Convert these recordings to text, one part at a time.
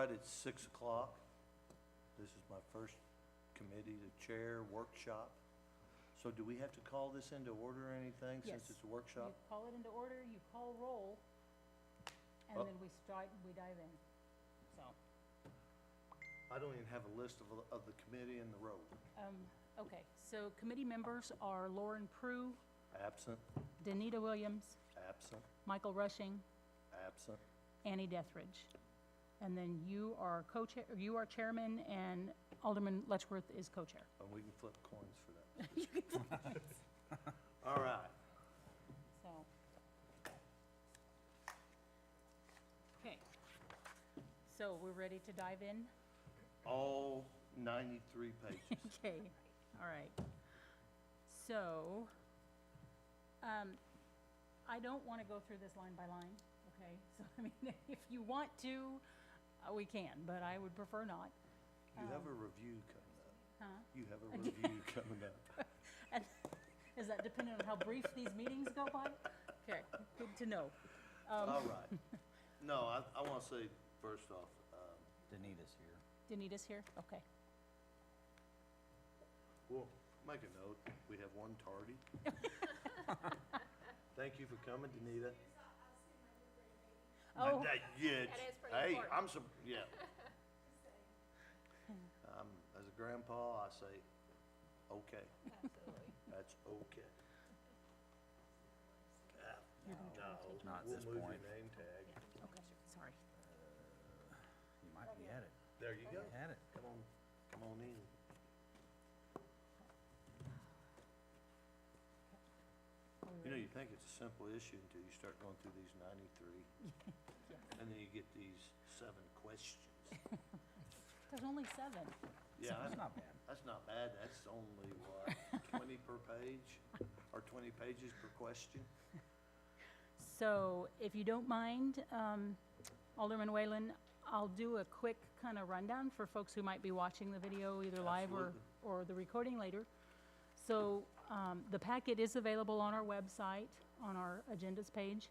right, it's 6 o'clock. This is my first committee to chair workshop. So do we have to call this into order or anything since Yes. it's a workshop? You call it into order, you call roll, and Oh. then we dive in, so. I don't even have a list of the committee and the roll. Okay, so committee members are Lauren Prue, Absent, Danita Williams, absent, Michael Rushing, absent. Annie Dethridge. And then you are co-chair, you are chairman, and Alderman Letchworth is co-chair. And we can flip coins for that. All right. So. Okay. So we're ready to dive in? All 93 pages. Okay, all right. So, I don't want to go through this line by line, okay? So, I mean, if you want to, we can, but I would prefer not. You have a review coming up. Huh? You have a review coming up. And is that dependent on how brief these meetings go by? Okay, good to know. All right. No, I want to say, first off, Danita's here. Danita's here? Okay. we'll make a note. We have one tardy. Thank you for coming, Danita. Oh, Yeah, That is pretty hey, important. yeah. As a grandpa, I say, okay, Absolutely. that's okay. No, Not at we'll this move your point. name tag. okay, sorry. You might be at it. There you go. You had it. Come on in. You know, you think it's a simple issue until you start going through these 93, and then you get these 7 questions. There's only 7. Yeah, That's not bad. that's not bad. That's only, what, 20 per page? Or 20 pages per question? So if you don't mind, Alderman Whalen, I'll do a quick kind of rundown for folks who might be watching the video either live Absolutely. or the recording later. So the packet is available on our website, on our agendas page.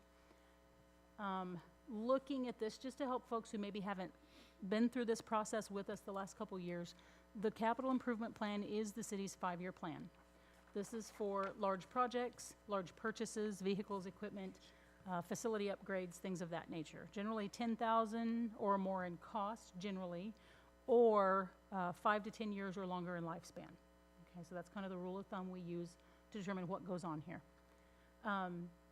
Looking at this, just to help folks who maybe haven't been through this process with us the last couple years, the capital improvement plan is the city's 5-year plan. This is for large projects, large purchases, vehicles, equipment, facility upgrades, things of that nature. Generally 10,000 or more in cost, generally, or 5 to 10 years or longer in lifespan. Okay, so that's kind of the rule of thumb we use to determine what goes on here.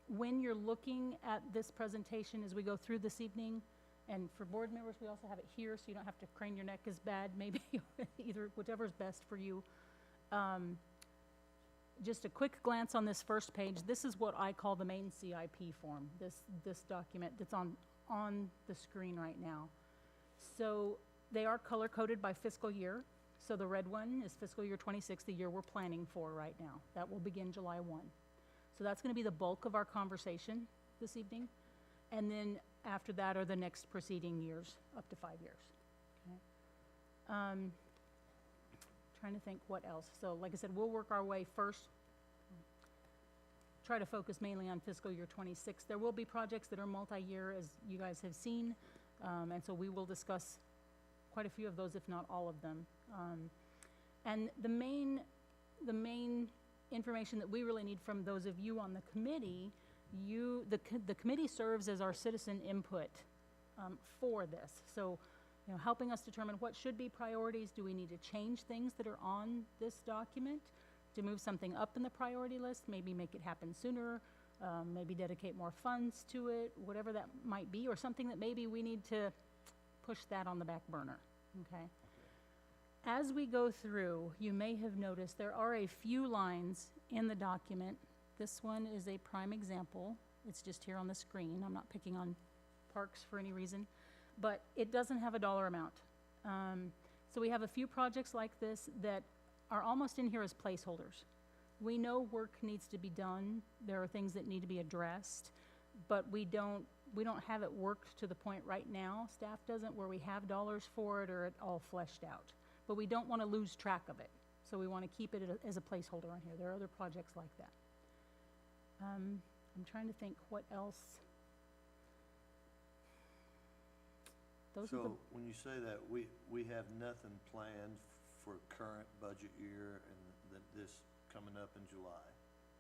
When you're looking at this presentation as we go through this evening, and for board members, we also have it here, so you don't have to crane your neck as bad, maybe either, whichever's best for you. Just a quick glance on this first page. This is what I call the main CIP form, this document that's on the screen right now. So they are color-coded by fiscal year. So the red one is fiscal year 26, the year we're planning for right now. That will begin July 1. So that's going to be the bulk of our conversation this evening. And then after that are the next preceding years, up to 5 years. Okay. Trying to think what else. So like I said, we'll work our way first, try to focus mainly on fiscal year 26. There will be projects that are multi-year, as you guys have seen, and so we will discuss quite a few of those, if not all of them. And the main information that we really need from those of you on the committee, the committee serves as our citizen input for this. So, you know, helping us determine what should be priorities. Do we need to change things that are on this document to move something up in the priority list, maybe make it happen sooner, maybe dedicate more funds to it, whatever that might be, or something that maybe we need to push that on the back burner, okay? As we go through, you may have noticed there are a few lines in the document. This one is a prime example. It's just here on the screen. I'm not picking on parks for any reason, but it doesn't have a dollar amount. So we have a few projects like this that are almost in here as placeholders. We know work needs to be done. There are things that need to be addressed, but we don't have it worked to the point right now, staff doesn't, where we have dollars for it or it all fleshed out. But we don't want to lose track of it. So we want to keep it as a placeholder on here. There are other projects like that. I'm trying to think what else. those are the, So when you say that, we have nothing planned for current budget year and that this coming up in July?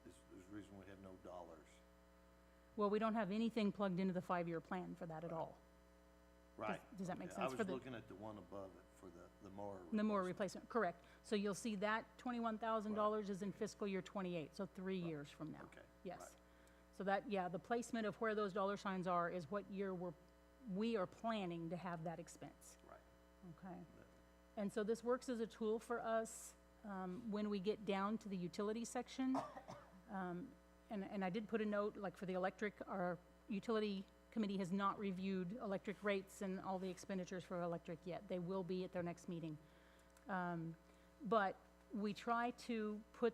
Is the reason we have no dollars? well, we don't have anything plugged into the 5-year plan for that at all. Right. Does that make Okay, sense? For I was the looking at the one above it for the mower. The mower replacement, correct. So you'll see that $21,000 is in fiscal year '28, so 3 years from now. Okay, Yes. right. So that, yeah, the placement of where those dollar signs are is what year we are planning to have that expense. Right. Okay. And so this works as a tool for us when we get down to the utility section. And I did put a note, like for the electric, our utility committee has not reviewed electric rates and all the expenditures for electric yet. They will be at their next meeting. But we try to put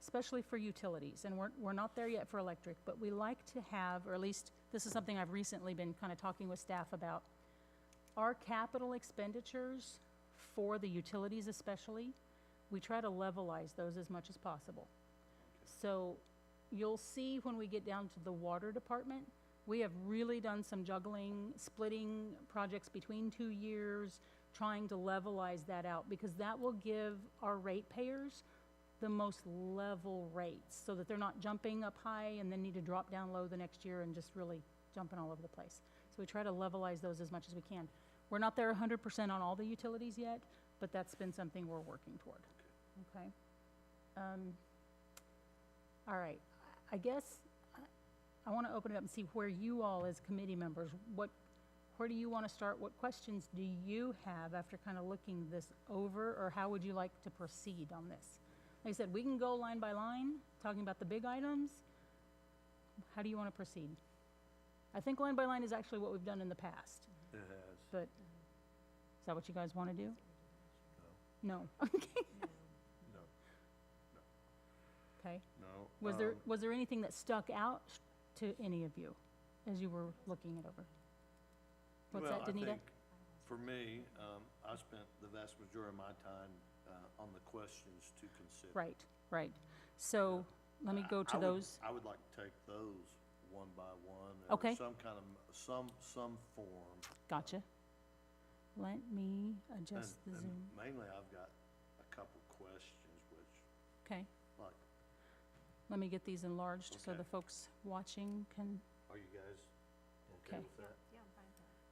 especially for utilities, and we're not there yet for electric, but we like to have, or at least this is something I've recently been kind of talking with staff about, our capital expenditures for the utilities especially, we try to levelize those as much as possible. So you'll see when we get down to the water department, we have really done some juggling, splitting projects between 2 years, trying to levelize that out, because that will give our ratepayers the most level rates, so that they're not jumping up high and then need to drop down low the next year and just really jumping all over the place. So we try to levelize those as much as we can. We're not there 100% on all the utilities yet, but that's been something we're working toward. Okay? All right, I guess I want to open it up and see where you all as committee members, where do you want to start? What questions do you have after kind of looking this over, or how would you like to proceed on this? Like I said, we can go line by line, talking about the big items. How do you want to proceed? I think line by line is actually what we've done in the past, It has. but is that what you guys want to do? No. Okay. No, Okay. no. Was there anything that stuck out to any of you as you were looking it over? What's that, Well, Danita? I think for me, I spent the vast majority of my time on the questions to consider. Right, right. So let me go to I would- those. I would like to take those one by one. Okay. Or some kind of, some form. Gotcha. Let me adjust the And Zoom. mainly, I've got a couple questions, which, Okay, like, let me get these enlarged so Okay. the folks watching can. are you guys okay Okay. with that?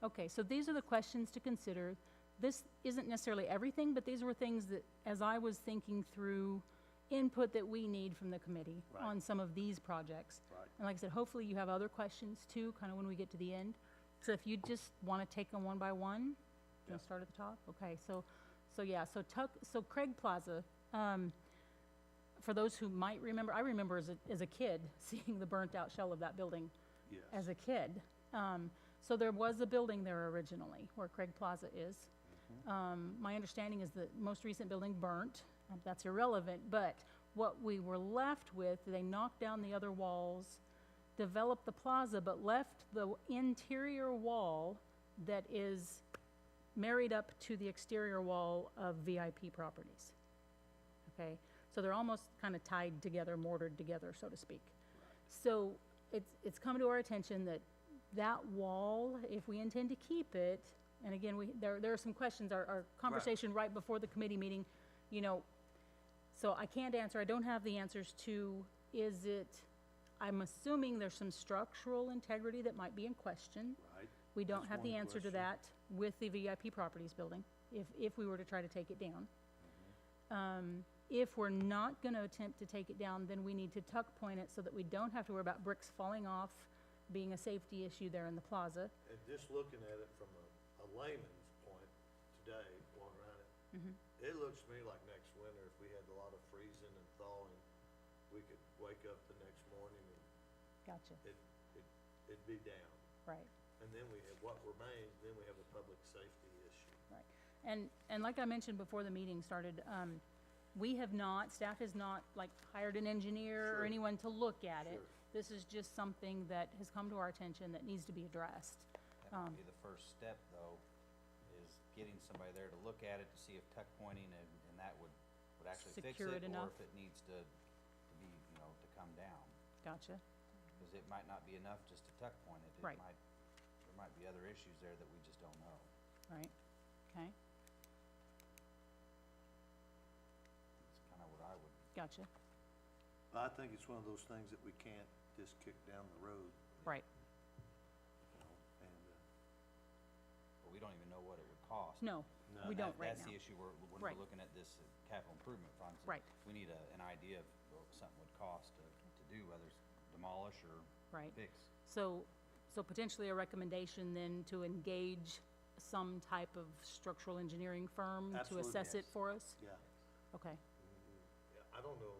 Okay, so these are the questions to consider. This isn't necessarily everything, but these were things that, as I was thinking through input that we need from the committee Right. on some of these projects. Right. And like I said, hopefully you have other questions too, kind of when we get to the end. So if you just want to take them one by one, you Yeah. want to start at the top? Okay, so Craig Plaza, for those who might remember, I remember as a kid seeing the burnt out shell of that building Yes. as a kid. So there was a building there originally where Craig Plaza is. My understanding is the most recent building burnt. That's irrelevant, but what we were left with, they knocked down the other walls, developed the plaza, but left the interior wall that is married up to the exterior wall of VIP properties. Okay, so they're almost kind of tied together, mortared together, so to speak. So it's come to our attention that wall, if we intend to keep it, and again, there are some questions, our conversation right before the committee meeting, you know, so I can't answer, I don't have the answers to, I'm assuming there's some structural integrity that might be in question. Right. We don't That's have the one answer to question. that with the VIP properties building, if we were to try to take it down. If we're not gonna attempt to take it down, then we need to tuck point it so that we don't have to worry about bricks falling off, being a safety issue there in the plaza. And just looking at it from a layman's point today, going around it, Mm-hmm. it looks to me like next winter, if we had a lot of freezing and thawing, we could wake up the next morning and Gotcha, it'd be down. right. And then we have what remains, then we have a public safety issue. And like I mentioned before the meeting started, staff has not like hired an engineer or Sure. anyone to look at it. Sure. This is just something that has come to our attention that needs to be addressed. That might be the first step, though, is getting somebody there to look at it, to see if tuck pointing and that would actually fix Secure it, it or enough. if it needs to be, to come down. Gotcha, Because it might not be enough just to tuck point it. Right. There might be other issues there that we just don't know. right, okay, That's kind of what I would, gotcha, I think it's one of those things that we can't just kick down the road, right, you know, and, but we don't even know what it would cost. no, No. we And don't right That's now, the issue, when Right. we're looking at this capital improvement funds. Right. We need an idea of what something would cost to do, whether it's demolish or right. fix. So potentially a recommendation then to engage some type of structural engineering firm to Absolutely, assess it yes. for us? yeah. Okay, Yeah, I don't know,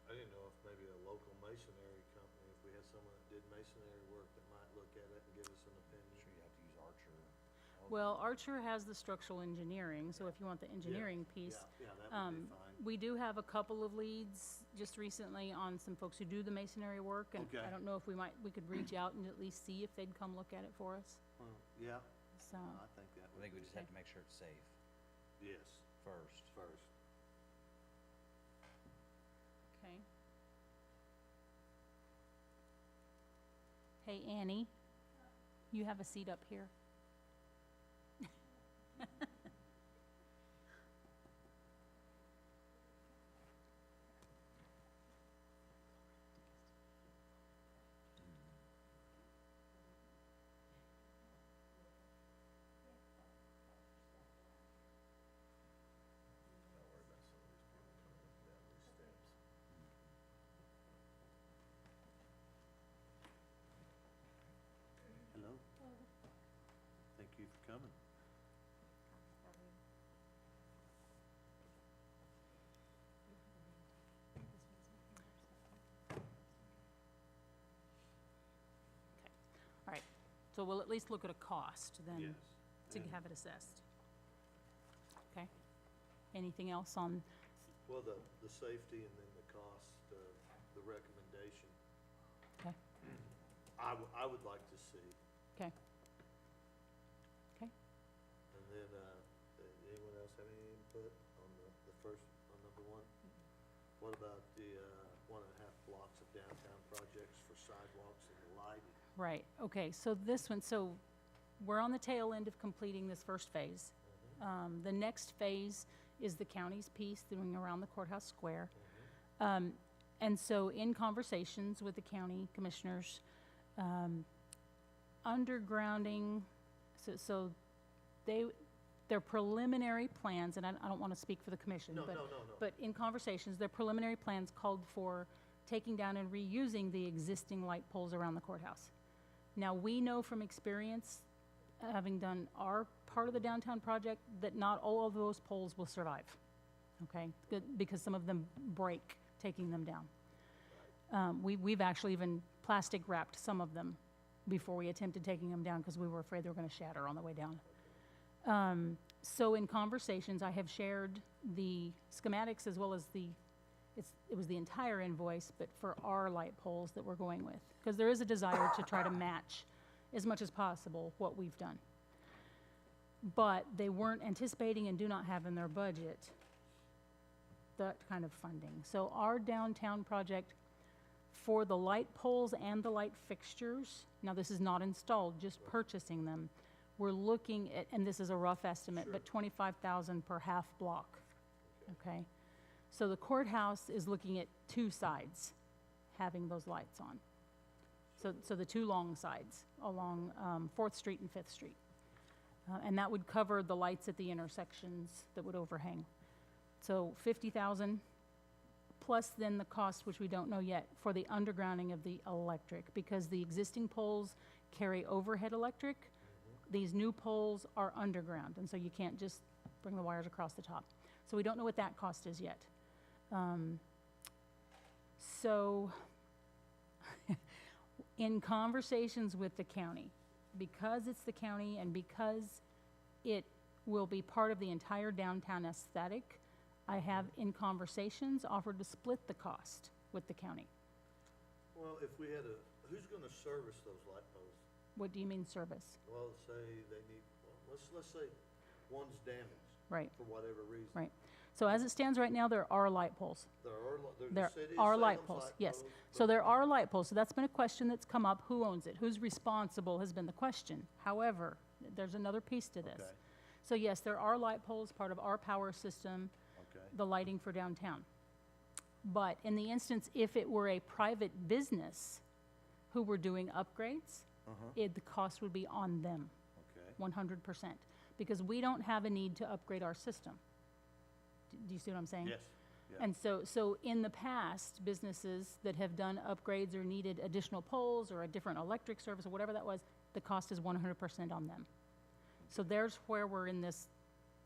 I didn't know if maybe a local masonry company, if we had someone that did masonry work that might look at it and give us an I'm opinion. sure you have to use Archer. well, Archer has the structural engineering, so if you want the engineering piece. Yeah, that would be fine. We do have a couple of leads just recently on some folks who do the masonry work, and Okay. I don't know if we could reach out and at least see if they'd come look at it for us, Well, yeah, so, I think that I would think we be, just have to make sure it's safe yes, first. first. okay. Hey, Annie, you have a seat up here. Don't worry about some of these people coming up down these steps. Hello? Thank you for coming. All right, so we'll at least look at a cost then, Yes. to And- have it assessed. Okay? Anything else on, Well, the safety and then the cost, the recommendation, okay, I would like to see. okay. Okay, And then, anyone else have any input on the first, on number one? What about the, 1.5 blocks of downtown projects for sidewalks and lighting? right, okay, so this one, so we're on the tail end of completing this first phase. The next phase is the county's piece doing around the courthouse square. And so in conversations with the county commissioners, undergrounding, so their preliminary plans, and I don't want to speak for the commission, No, but no, no, no. but in conversations, their preliminary plans called for taking down and reusing the existing light poles around the courthouse. Now, we know from experience, having done our part of the downtown project, that not all of those poles will survive, okay? Because some of them break taking them down. We've actually even plastic wrapped some of them before we attempted taking them down because we were afraid they were going to shatter on the way down. So in conversations, I have shared the schematics as well as it was the entire invoice, but for our light poles that we're going with. Because there is a desire to try to match as much as possible what we've done. But they weren't anticipating and do not have in their budget that kind of funding. So our downtown project for the light poles and the light fixtures, now this is not installed, just purchasing them, we're looking at, and this is a rough estimate, but 25,000 per half block, okay? So the courthouse is looking at two sides having those lights on. So the two long sides along 4th Street and 5th Street. And that would cover the lights at the intersections that would overhang. So 50,000 plus then the cost, which we don't know yet, for the undergrounding of the electric, because the existing poles carry overhead electric. These new poles are underground, and so you can't just bring the wires across the top. So we don't know what that cost is yet. So in conversations with the county, because it's the county and because it will be part of the entire downtown aesthetic, I have in conversations offered to split the cost with the county. Well, if we had who's gonna service those light posts? What do you mean service? Well, say they need, let's say one's damaged Right, for whatever reason. right. So as it stands right now, there are light poles. There's There a city of are Salem's light poles, yes. So but there are light poles, so that's been a question that's come up, who owns it? Who's responsible has been the question. However, there's another piece to this. Okay. So yes, there are light poles, part of our power system, Okay, the lighting for downtown. But in the instance, if it were a private business who were doing upgrades, the cost would be on them, okay. 100%. Because we don't have a need to upgrade our system. Do you see what I'm saying? Yes, yeah. And so in the past, businesses that have done upgrades or needed additional poles or a different electric service or whatever that was, the cost is 100% on them. So there's where we're in this,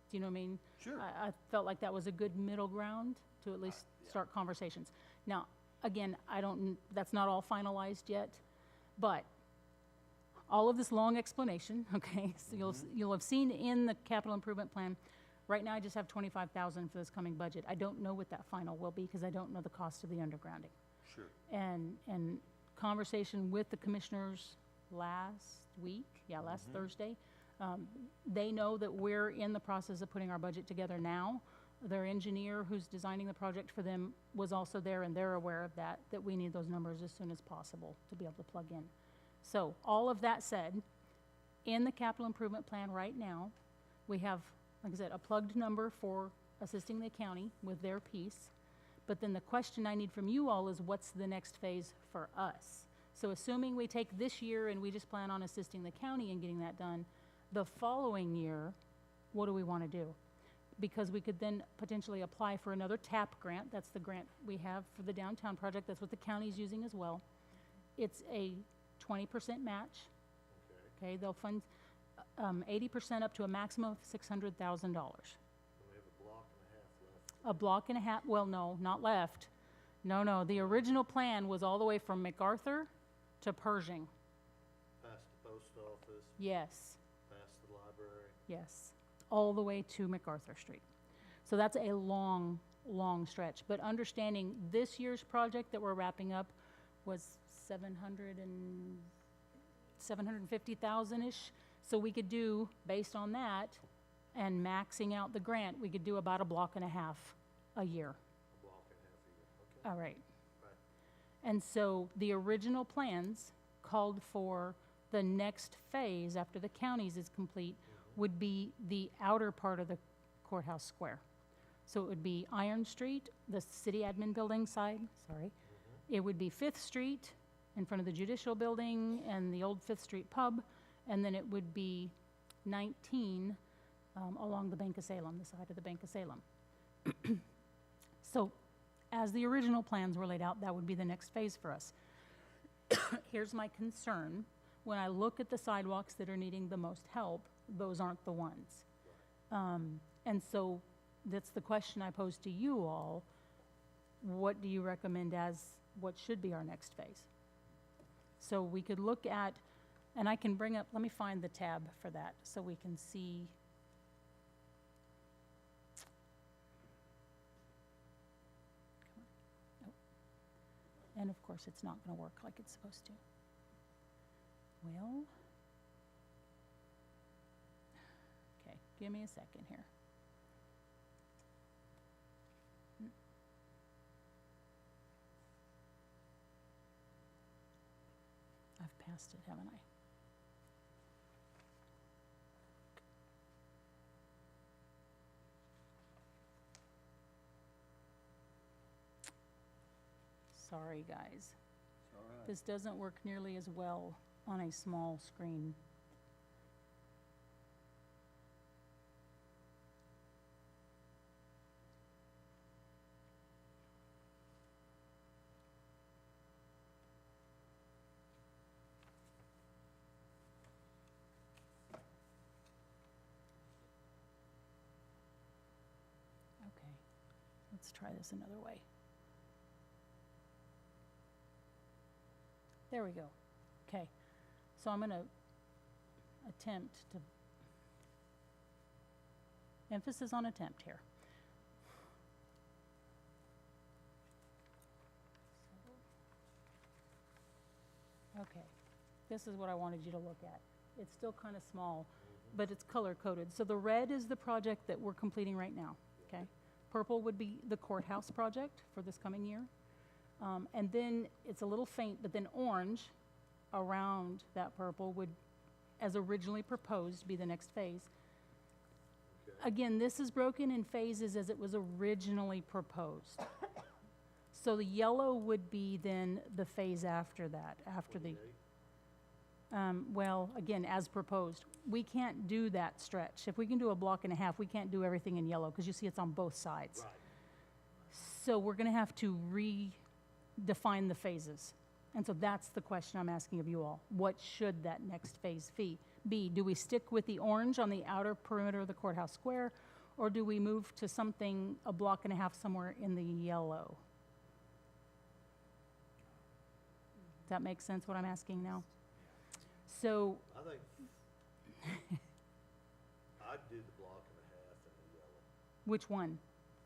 do you know what I mean? Sure. I felt like that was a good middle ground to at least yeah. start conversations. Now, again, that's not all finalized yet, but all of this long explanation, okay, so you'll have seen in the capital improvement plan, right now I just have 25,000 for this coming budget. I don't know what that final will be because I don't know the cost of the undergrounding. Sure. And conversation with the commissioners last week, last Thursday, they know that we're in the process of putting our budget together now. Their engineer who's designing the project for them was also there, and they're aware of that we need those numbers as soon as possible to be able to plug in. So all of that said, in the capital improvement plan right now, we have, like I said, a plugged number for assisting the county with their piece. But then the question I need from you all is what's the next phase for us? So assuming we take this year and we just plan on assisting the county and getting that done, the following year, what do we want to do? Because we could then potentially apply for another TAP grant. That's the grant we have for the downtown project. That's what the county's using as well. It's a 20% match. Okay, they'll fund 80% up to a maximum of $600,000. we have a block and a half left. A block and a half, well, no, not left. No, the original plan was all the way from MacArthur to Pershing. Past the post office, Yes, past the library. yes, all the way to MacArthur Street. So that's a long, long stretch. But understanding this year's project that we're wrapping up was 750,000-ish. So we could do, based on that, and maxing out the grant, we could do about a block and a half a year. A block and a half a year, okay. All right. Right. And so the original plans called for the next phase after the county's is complete would be the outer part of the courthouse square. So it would be Iron Street, the city admin building side, sorry. It would be 5th Street in front of the judicial building and the old 5th Street pub. And then it would be 19 along the Bank of Salem, the side of the Bank of Salem. So as the original plans were laid out, that would be the next phase for us. Here's my concern. When I look at the sidewalks that are needing the most help, those aren't the ones. And so that's the question I pose to you all. What do you recommend as what should be our next phase? So we could look at, and I can bring up, let me find the tab for that so we can see. Nope. And of course, it's not going to work like it's supposed to. Well, okay, give me a second here. I've passed it, haven't I? Sorry, guys. It's all right. This doesn't work nearly as well on a small screen. Okay, let's try this another way. There we go. Okay, so I'm going to attempt to, emphasis on attempt here. Okay, this is what I wanted you to look at. It's still kind of small, but it's color coded. So the red is the project that we're completing right now, okay? Purple would be the courthouse project for this coming year. And then it's a little faint, but then orange around that purple would, as originally proposed, be the next phase. Okay. Again, this is broken in phases as it was originally proposed. So the yellow would be then the phase after that, after the, 28? well, again, as proposed. We can't do that stretch. If we can do a block and a half, we can't do everything in yellow, because you see it's on both sides. Right. So we're gonna have to redefine the phases. And so that's the question I'm asking of you all. What should that next phase be? Do we stick with the orange on the outer perimeter of the courthouse square, or do we move to something a block and a half somewhere in the yellow? Does that make sense, what I'm asking now? So, I think I'd do the block and a half in the yellow. which one?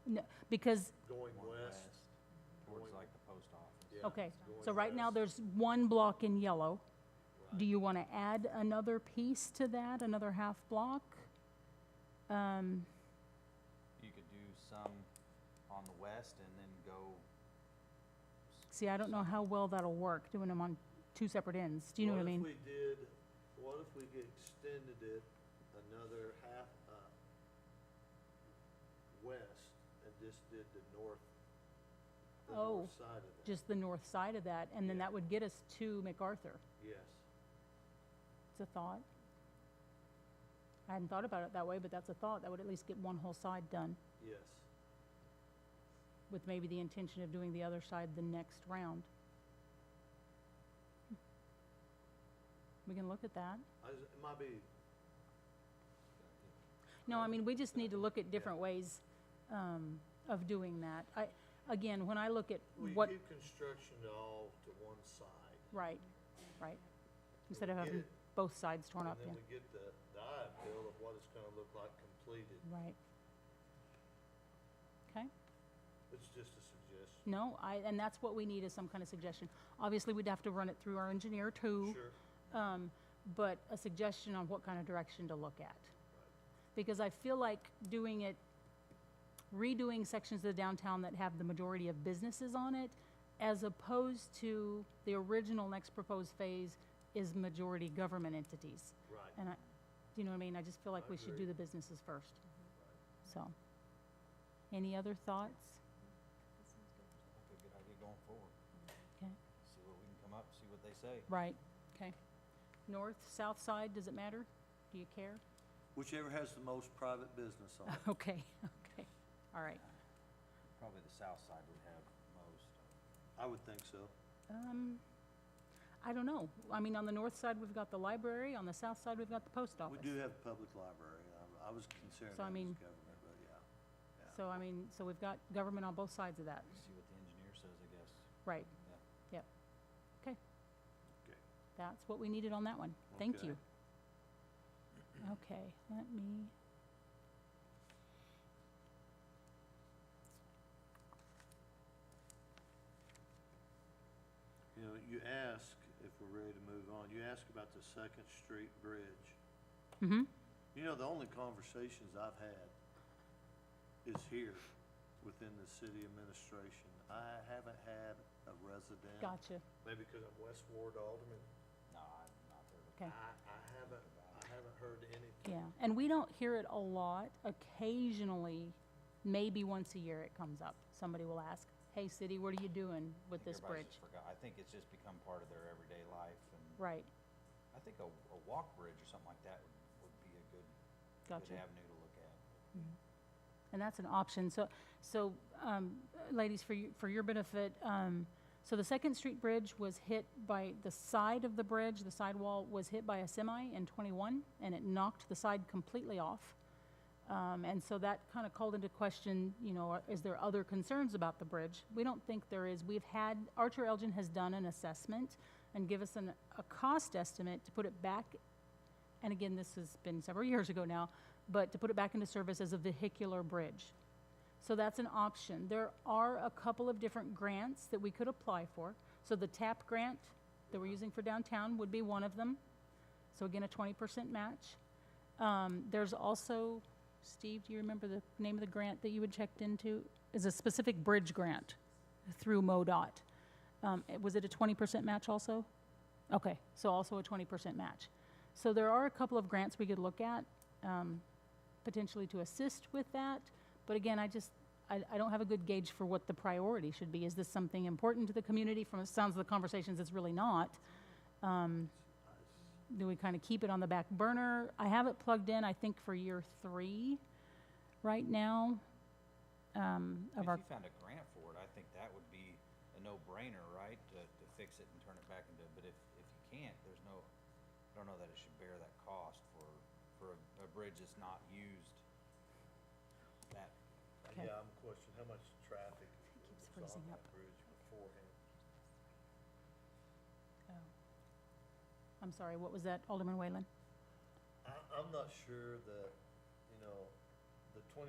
No, because, Going One west, Towards going- like the post office. yeah. okay, going so right now west, there's one block in yellow. right. Do you want to add another piece to that, another half block? You could do some on the west and then go, See, I don't know how well that'll work, doing them on two separate ends. Do you know what I mean? What if we extended it another half, west and just did the north side of that? Just the north side of that, and then Yeah. that would get us to MacArthur. Yes, It's a thought. I hadn't thought about it that way, but that's a thought. That would at least get one whole side done, yes. with maybe the intention of doing the other side the next round. We can look at that. It might be, No, I mean, we just need to look at different ways of doing that. Again, when I look at we what, keep construction all to one side. right, instead of we having get it, both sides torn up, And yeah, then we get the eye appeal of what it's gonna look like completed. right. Okay, It's just a suggestion. no, and that's what we need, is some kind of suggestion. Obviously, we'd have to run it through our engineer too. Sure, But a suggestion on what kind of direction to look at. Because I feel like redoing sections of the downtown that have the majority of businesses on it, as opposed to the original next proposed phase is majority government entities. right. And do you know what I mean? I just feel like I we should do agree. the businesses first. So, any other thoughts? that's a good idea going forward. Okay. See what we can come up, see what they say. Right, okay. North, south side, does it matter? Do you care? Whichever has the most private business on it. Okay, all right. Probably the south side would have most. I would think so. I don't know. I mean, on the north side, we've got the library, on the south side, we've got the post We office. do have a public library. I was considering So, I that as mean- government, but yeah. So, I mean, so we've got government on both sides of that. See what the engineer says, I guess. Right, Yeah. yep. Okay. Okay. That's what we needed on that one. Thank Okay. you. Okay, let me. You know, you ask, if we're ready to move on, you ask about the Second Street Bridge. Mm-hmm, You know, the only conversations I've had is here within the city administration. I haven't had a resident. gotcha. Maybe because I'm West Ward Alderman, No, I'm not there. Okay. I haven't heard anything. Yeah, and we don't hear it a lot. Occasionally, maybe once a year it comes up. Somebody will ask, hey, city, what are you doing with I think this everybody's bridge? just forgot. I think it's just become part of their everyday life, and Right, I think a walk bridge or something like that would be a good gotcha. avenue to look at. And that's an option. So, ladies, for your benefit, so the Second Street Bridge was hit by, the side of the bridge, the sidewall was hit by a semi in '21, and it knocked the side completely off. And so that kind of called into question, you know, is there other concerns about the bridge? We don't think there is. Archer Elgin has done an assessment and give us a cost estimate to put it back, and again, this has been several years ago now, but to put it back into service as a vehicular bridge. So that's an option. There are a couple of different grants that we could apply for. So the TAP grant that we're using for downtown would be one of them. So again, a 20% match. There's also Steve, do you remember the name of the grant that you had checked into? Is a specific bridge grant through MoDOT. Was it a 20% match also? Okay, so also a 20% match. So there are a couple of grants we could look at, potentially to assist with that. But again, I don't have a good gauge for what the priority should be. Is this something important to the community? From the sounds of the conversations, it's really not. Do we kind of keep it on the back burner? I have it plugged in, I think, for year 3 right now. If you found a grant for it, I think that would be a no-brainer, right, to fix it and turn it back into, but if you can't, there's no, I don't know that it should bear that cost for a bridge that's not used that. Okay. Yeah, I'm questioning how much traffic keeps was on freezing that up. bridge beforehand. Oh. I'm sorry, what was that, Alderman Whalen? I'm not sure that, the 20%,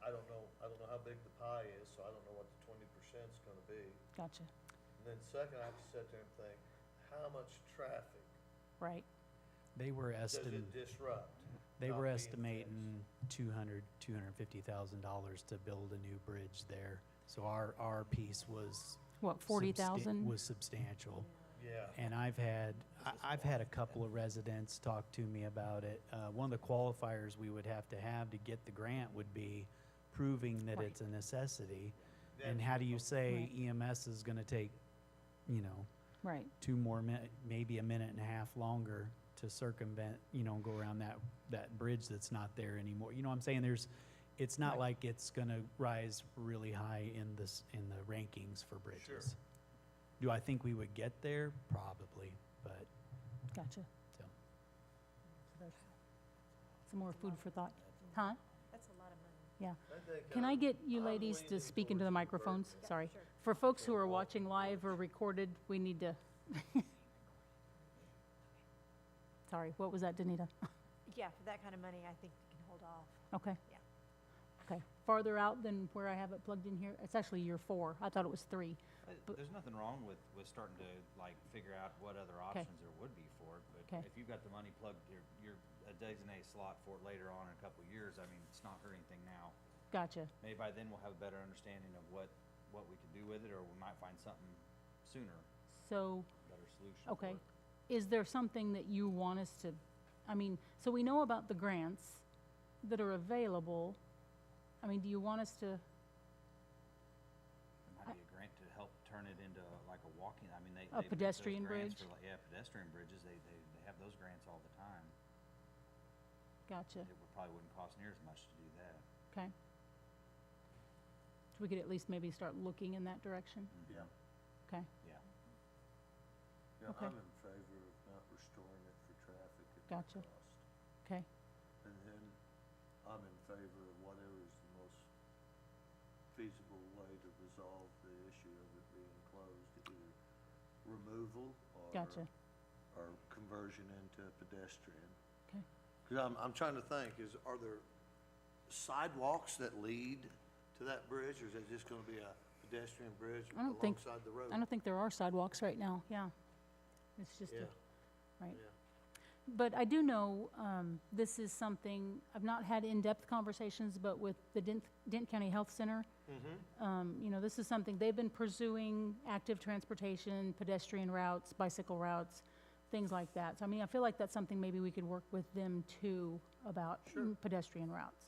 I don't know how big the pie is, so I don't know what the 20%'s gonna be. Gotcha, And then second, I have to sit there and think, how much traffic right. They were does estimating, it disrupt? they not were being estimating $250,000 to build a new bridge there. So our piece was. What, 40,000? Was substantial. Yeah. And I've had a couple of residents talk to me about it. One of the qualifiers we would have to get the grant would be proving that Right. it's a necessity. Then- And how do you say Right. EMS is gonna take, Right, 2 more minutes, maybe a minute and a half longer to circumvent, go around that bridge that's not there anymore. You know what I'm saying? It's not Right. like it's gonna rise really high in the rankings for bridges. Do I think we would get there? Probably, but, gotcha. so. There's some more food for thought. Huh? That's a lot of money. Yeah. I think Can I I'm- get you I'm ladies to leaning speak into the towards microphones? converting. Sorry. Sure. For folks who are watching live or recorded, we need to. Sorry, what was that, Danita? Yeah, for that kind of money, I think you can hold off. Okay. Yeah. Okay, farther out than where I have it plugged in here? It's actually year 4. I thought it was 3. But- There's nothing wrong with starting to figure out what other Okay. options there would be for it, but Okay. if you've got the money plugged, you're a designated slot for it later on in a couple of years, I mean, it's not hurting anything now. Gotcha. Maybe by then we'll have a better understanding of what we could do with it, or we might find something sooner, So, better solution for okay. it. Is there something that you want us to, so we know about the grants that are available. Do you want us to, It might be a grant to help turn it into like a walking, I mean, they. A they make those pedestrian grants bridge? for, yeah, pedestrian bridges, they have those grants all the time. gotcha, It probably wouldn't cost near as much to do that. okay. So we could at least maybe start looking in that direction, Yeah, okay? Yeah. yeah, Okay. I'm in favor of not restoring it for traffic at no Gotcha. cost. Okay, And then I'm in favor of whatever is the most feasible way to resolve the issue of it being closed, either removal gotcha, or conversion into pedestrian. okay. Cause I'm trying to think, are there sidewalks that lead to that bridge, or is that just gonna be a pedestrian bridge I don't think- alongside the road? I don't think there are sidewalks right now, yeah. It's just, Yeah, right. yeah. But I do know, this is something, I've not had in-depth conversations, but with the Dent County Health Center, Mm-hmm. this is something, they've been pursuing active transportation, pedestrian routes, bicycle routes, things like that. So I feel like that's something maybe we could work with them too about Sure. pedestrian routes.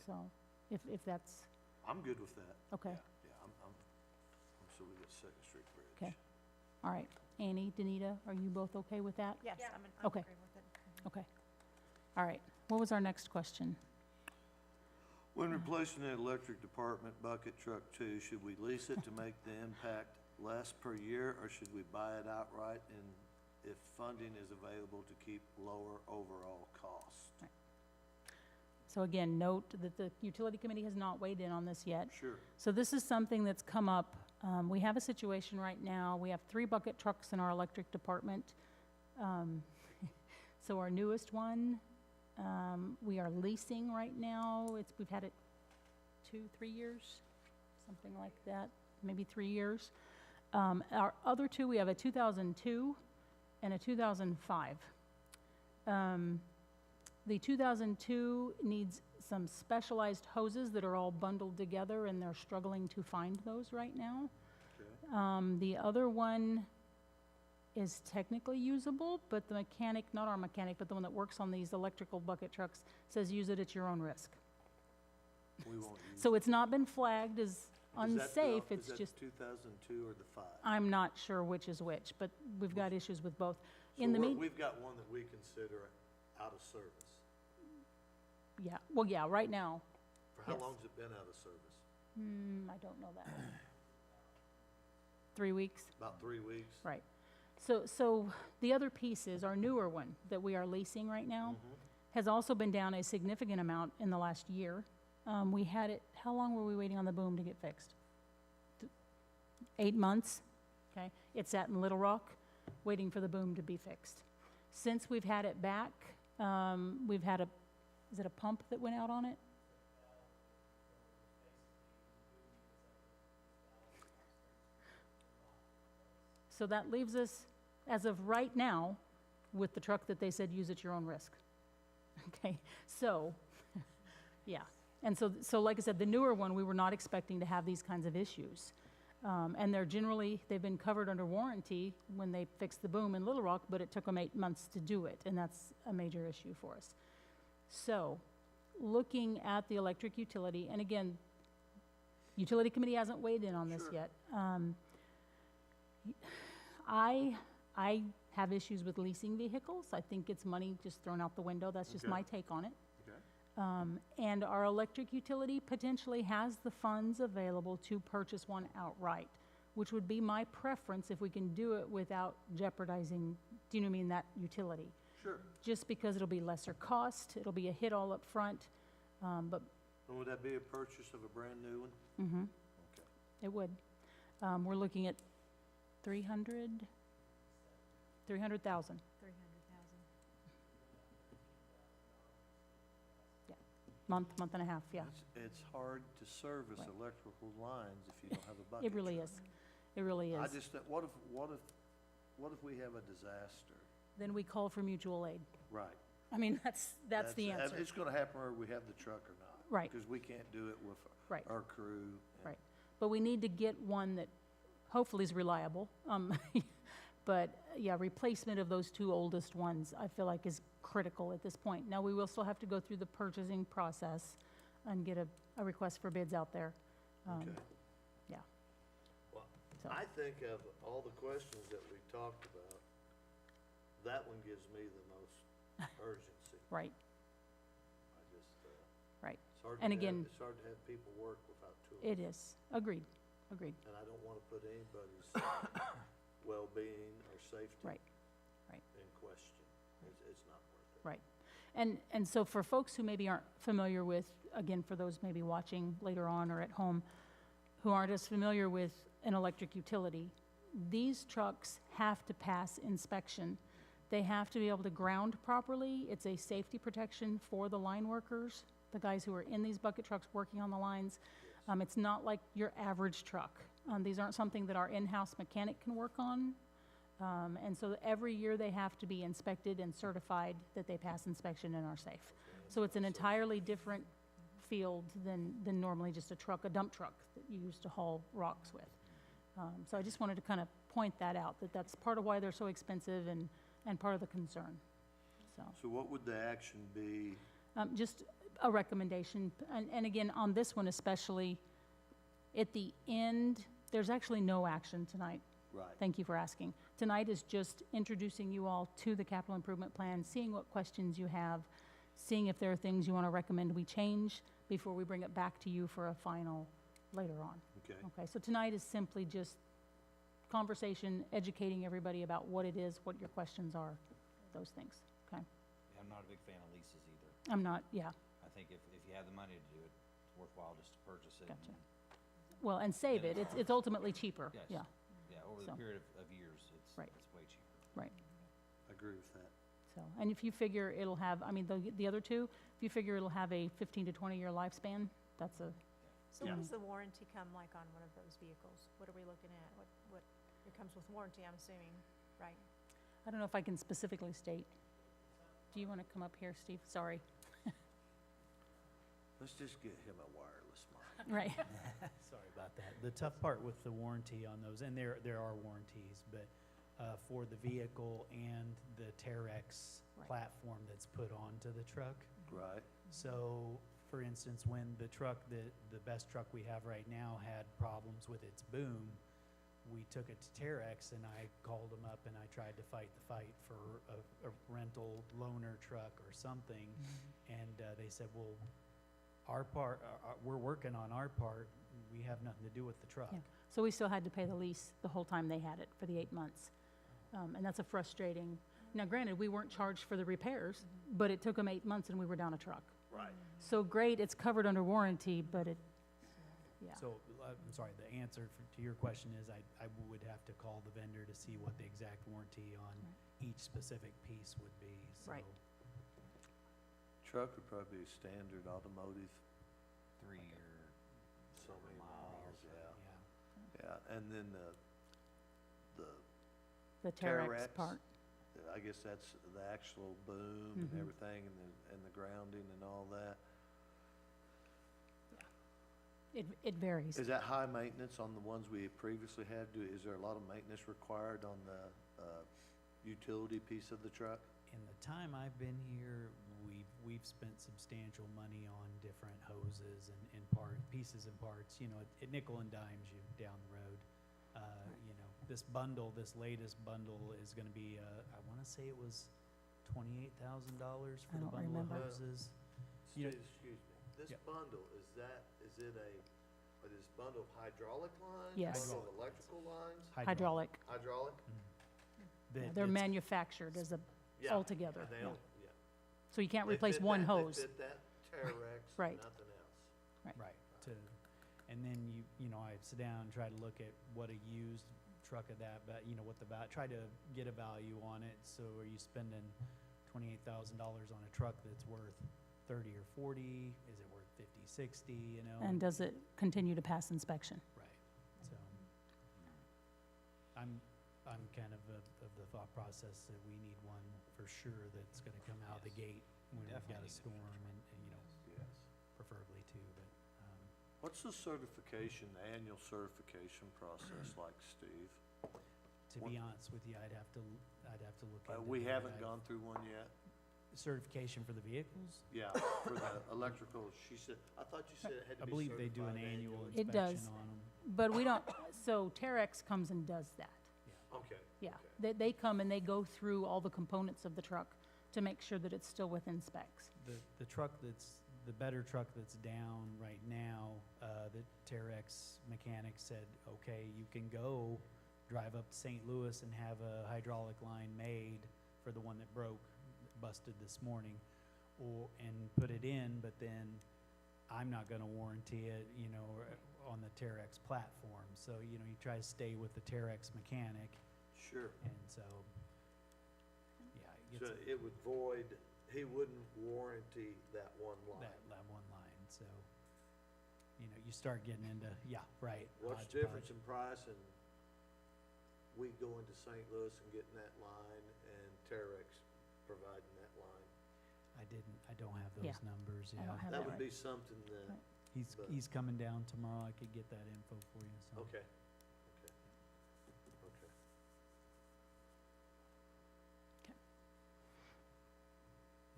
So, if that's, I'm good with that. okay, Yeah, I'm so with the Second Street Bridge. Okay. all right. Annie, Danita, are you both okay with that? Yes, Yeah. I'm Okay. agreeing with it. Okay. All right. What was our next question? When replacing the electric department bucket truck 2, should we lease it to make the impact less per year, or should we buy it outright, and if funding is available to keep lower overall cost? So again, note that the utility committee has not weighed in on this yet. Sure. So this is something that's come up. We have a situation right now, we have 3 bucket trucks in our electric department. So our newest one, we are leasing right now. We've had it 2-3 years, something like that, maybe 3 years. Our other 2, we have a 2002 and a 2005. The 2002 needs some specialized hoses that are all bundled together, and they're struggling to find those right now. Okay. The other one is technically usable, but the mechanic, not our mechanic, but the one that works on these electrical bucket trucks, says use it at your own risk. We won't use. So it's not been flagged as Is that the- unsafe, it's Is just, that 2002 or the 5? I'm not sure which is which, but we've got issues with both. So In the we've got one that we consider out of service. Yeah, well, yeah, right now, For how Yes. long's it been out of service? I don't know that. 3 weeks? About 3 weeks? Right. So the other piece is our newer one that we are leasing right now has also been down a significant amount in the last year. We had it, how long were we waiting on the boom to get fixed? 8 months, okay? It sat in Little Rock, waiting for the boom to be fixed. Since we've had it back, we've had is it a pump that went out on it? So that leaves us, as of right now, with the truck that they said use at your own risk. Okay, so, yeah. And so like I said, the newer one, we were not expecting to have these kinds of issues. And they've been covered under warranty when they fixed the boom in Little Rock, but it took them 8 months to do it, and that's a major issue for us. So, looking at the electric utility, and again, Utility Committee hasn't weighed in on this yet. I have issues with leasing vehicles. I think it's money just thrown out the window. That's just Okay. my take on it. Okay. And our electric utility potentially has the funds available to purchase one outright, which would be my preference if we can do it without jeopardizing, do you know what I mean, that utility? Sure. Just because it'll be lesser cost, it'll be a hit all up front, but And would that be a purchase of a brand new one? mhm, Okay. it would. We're looking at 300,000. 300,000. Month and a half, yeah. It's hard to service Right. electrical lines if you don't have a bucket It really truck. is. It really I is. just, what if we have a disaster? Then we call for mutual aid. Right. I mean, that's the answer. It's gonna happen whether we have the truck or not. Right. Because we can't do it with Right. our crew. and- Right. But we need to get one that hopefully is reliable. But, yeah, replacement of those two oldest ones, I feel like is critical at this point. Now, we will still have to go through the purchasing process and get a request for bids out there. Okay. Yeah. Well, So- I think of all the questions that we talked about, that one gives me the most urgency. Right, I just, right. it's hard And to have, again- it's hard to have people work without tools. It is. Agreed. Agreed. And I don't want to put anybody's well-being or safety Right. Right. in question. It's not worth it. Right. And so for folks who maybe aren't familiar with, again, for those maybe watching later on or at home, who aren't as familiar with an electric utility, these trucks have to pass inspection. They have to be able to ground properly. It's a safety protection for the line workers, the guys who are in these bucket trucks working on the lines. It's not like your average truck. These aren't something that our in-house mechanic can work on. And so every year they have to be inspected and certified that they pass inspection and are safe. So it's an entirely different field than normally just a truck, a dump truck that you used to haul rocks with. So I just wanted to kind of point that out, that's part of why they're so expensive and part of the concern. So what would the action be? Just a recommendation, and again, on this one especially, at the end, there's actually no action tonight. Right. Thank you for asking. Tonight is just introducing you all to the capital improvement plan, seeing what questions you have, seeing if there are things you want to recommend we change before we bring it back to you for a final later on. Okay. Okay, so tonight is simply just conversation, educating everybody about what it is, what your questions are, those things, okay? Yeah, I'm not a big fan of leases either. I'm not, yeah, I think if you have the money to do it, it's worthwhile just to purchase it. Gotcha. and- well, and save it, it's ultimately cheaper, Yes. yeah, Yeah, over the So. period of years, Right. it's way cheaper. right. I agree with that. So, and if you figure it'll have, I mean, the other two, if you figure it'll have a 15 to 20-year lifespan, that's a, So Yeah. what does the warranty come like on one of those vehicles? What are we looking at? What, it comes with warranty, I'm assuming, right? I don't know if I can specifically state. Do you want to come up here, Steve? Sorry. Let's just get him a wireless mic. Right. Sorry about that. The tough part with the warranty on those, and there are warranties, but for the vehicle and the Terex Right. platform that's put onto the truck. Right, So, for instance, when the truck, the best truck we have right now had problems with its boom, we took it to Terex and I called them up and I tried to fight the fight for a rental loaner truck or something. And they said, well, our part, we're working on our part. We have nothing to do with the truck. Yeah. So we still had to pay the lease the whole time they had it for the 8 months. And that's a frustrating, now granted, we weren't charged for the repairs, but it took them 8 months and we were down a truck. right. So great, it's covered under warranty, but it, yeah. So, I'm sorry, the answer to your question is I would have to call the vendor to see what the exact warranty on each specific piece would be, so. Right. Truck would probably be standard automotive, 3-year. so many miles, yeah. Yeah. Yeah, and then The Terex Terex. part. I guess that's the actual boom and Mhm. everything and the grounding and all that. It varies. Is that high maintenance on the ones we previously had? Is there a lot of maintenance required on the utility piece of the truck? In the time I've been here, we've spent substantial money on different hoses and pieces and parts, you know, it nickel and dimes you down the road. You know, this latest bundle is gonna be, I wanna say it was $28,000 for I the don't bundle of remember. hoses. You know- Excuse me, this Yeah. bundle, is this bundle of hydraulic lines? Yes. Bundle of electrical lines? Hydraulic. Hydraulic? That They're it's- manufactured as a, Yeah, altogether, and they yeah. don't- yeah. So you can't They replace fit one that- hose. They fit that Terex, Right. nothing else. Right, and then you know, I sit down and try to look at what a used truck of that, but, you know, what try to get a value on it, so are you spending $28,000 on a truck that's worth 30 or 40, is it worth 50, 60, you know? And does it continue to pass inspection? Right, so, I'm kind of the thought process that we need one for sure that's gonna come out the Yes. gate when we've Definitely got a need a storm and, you know, Yes. preferably two, but, What's the certification, the annual certification process like, Steve? to be honest with you, I'd have to look into We that. haven't gone through one yet? Certification for the vehicles? Yeah, for the electrical, she said, I thought you said it had I to be believe they do an certified annual annually. It does. inspection on them. But we don't, so Terex comes and does that. Okay. Yeah, okay. they come and they go through all the components of the truck to make sure that it's still within specs. The truck the better truck that's down right now, the Terex mechanic said, okay, you can go drive up to St. Louis and have a hydraulic line made for the one that busted this morning, and put it in, but then I'm not gonna warranty it, you know, on the Terex platform. So, you know, you try to stay with the Terex mechanic, Sure. and so, yeah, it So gets it would void, he wouldn't warranty that one line. that one line, so, you know, you start getting into, yeah, right. What's the difference in price and we going to St. Louis and getting that line and Terex providing that line? I don't have those Yeah, numbers, I don't yeah. have That that would right. be something that, Right. but- He's coming down tomorrow, I could get that info for you, so. okay.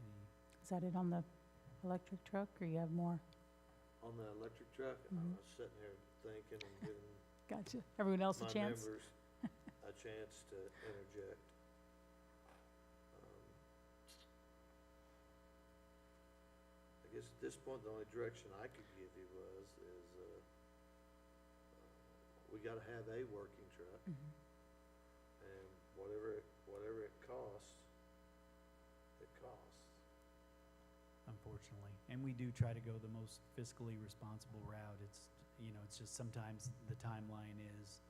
Any- Is that it on the electric truck, or you have more? On the electric truck, I Mhm. was sitting here thinking and giving Gotcha. Everyone else a my chance? members a chance to interject. I guess at this point, the only direction I could give you is, we gotta have a working truck, Mhm. and whatever it costs, it costs. Unfortunately, and we do try to go the most fiscally responsible route. It's, you know, it's just sometimes the timeline is,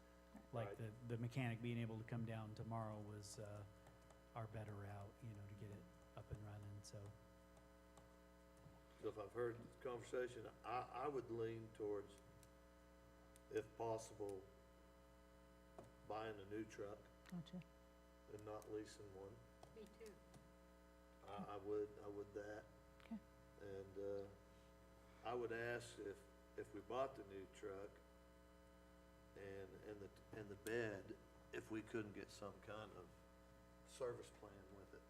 like Right. the mechanic being able to come down tomorrow was, our better route, you know, to get it up and running, so. So if I've heard the conversation, I would lean towards, if possible, buying a new truck Gotcha. and not leasing one. Me too. I would that. Okay. And, I would ask if we bought the new truck and the bed, if we couldn't get some kind of service plan with it.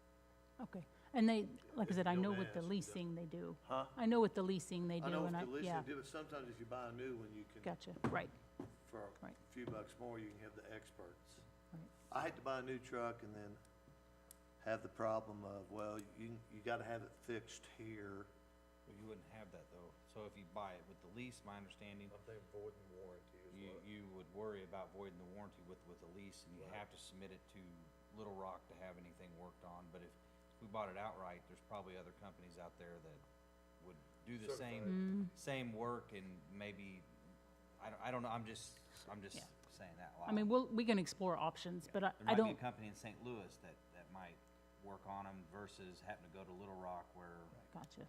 Okay, and they, like I If said, I you know don't with the ask, leasing they do. Huh? I know with the leasing they I do, know and if I, the lease yeah, they do it, sometimes if you buy a new one, you can, gotcha, right, for Right. a few bucks more, you can have the experts. Right. I hate to buy a new truck and then have the problem of, well, you gotta have it fixed here. Well, you wouldn't have that though. So if you buy it with the lease, my understanding, I'm thinking void and warranty is what. you would worry about voiding the warranty with the lease, and you Right. have to submit it to Little Rock to have anything worked on. But if we bought it outright, there's probably other companies out there that would do the Certified. same work, and maybe, I don't know, I'm just Yeah. saying that loud. I mean, we can explore options, but I There might be a don't, company in St. Louis that might work on them versus having to go to Little Rock where, gotcha.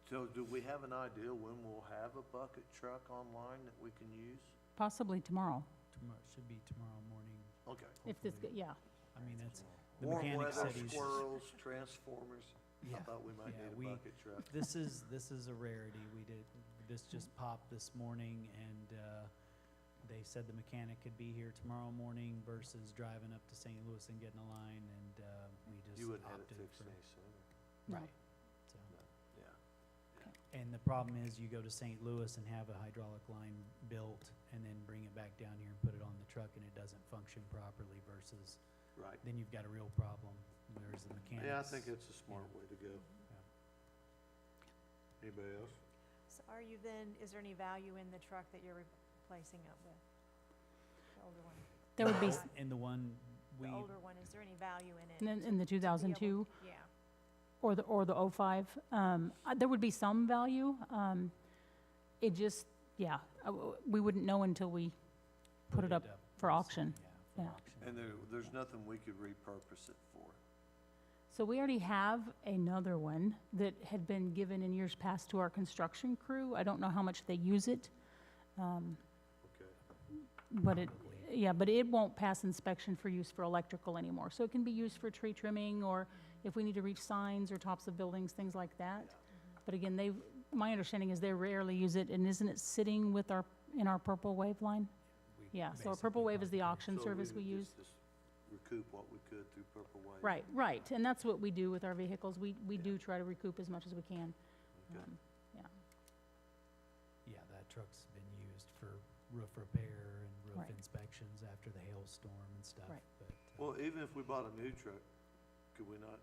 So do we have an idea when we'll have a bucket truck online that we can use? Possibly tomorrow, Tomorrow, should be tomorrow morning. Okay. if this, Hopefully. yeah, I mean, it's, the Warm mechanic weather, said he's. squirrels, transformers. I Yeah, thought we might yeah, need a we- bucket truck. This is a rarity. This just popped this morning, and they said the mechanic could be here tomorrow morning versus driving up to St. Louis and getting a line, and we just You wouldn't have it opted fixed for. any sooner. no, Right, so. Yeah. And the problem is you go to St. Louis and have a hydraulic line built and then bring it back down here and put it on the truck and it doesn't function properly versus, Right. then you've got a real problem. Whereas the mechanics. Yeah, I think it's a smart way to go. Anybody else? So are you then, is there any value in the truck that you're replacing it with? The older one? there would be, And the one we, The older one, is there any value in it? in the to be 2002, able- Yeah. or the '05, there would be some value, it just, yeah, we wouldn't know until we put it up for auction. Yeah, Yeah. for auction. And there's nothing we could repurpose it for. So we already have another one that had been given in years past to our construction crew. I don't know how much they use it, Okay. but it won't pass inspection for use for electrical anymore. So it can be used for tree trimming, or if we need to reach signs or tops of buildings, things like that. But again, my understanding is they rarely use it, and isn't it sitting with in our Purple Wave line? We Yeah, so our basically Purple Wave is the bought auction So service we would use. just recoup what we could through Purple Wave. Right, and that's what we do with our vehicles. We do try to recoup as much as we can. Okay. Yeah, Yeah, that truck's been used for roof repair and roof Right. inspections after the hailstorm and stuff, Right. but. Well, even if we bought a new truck, could we not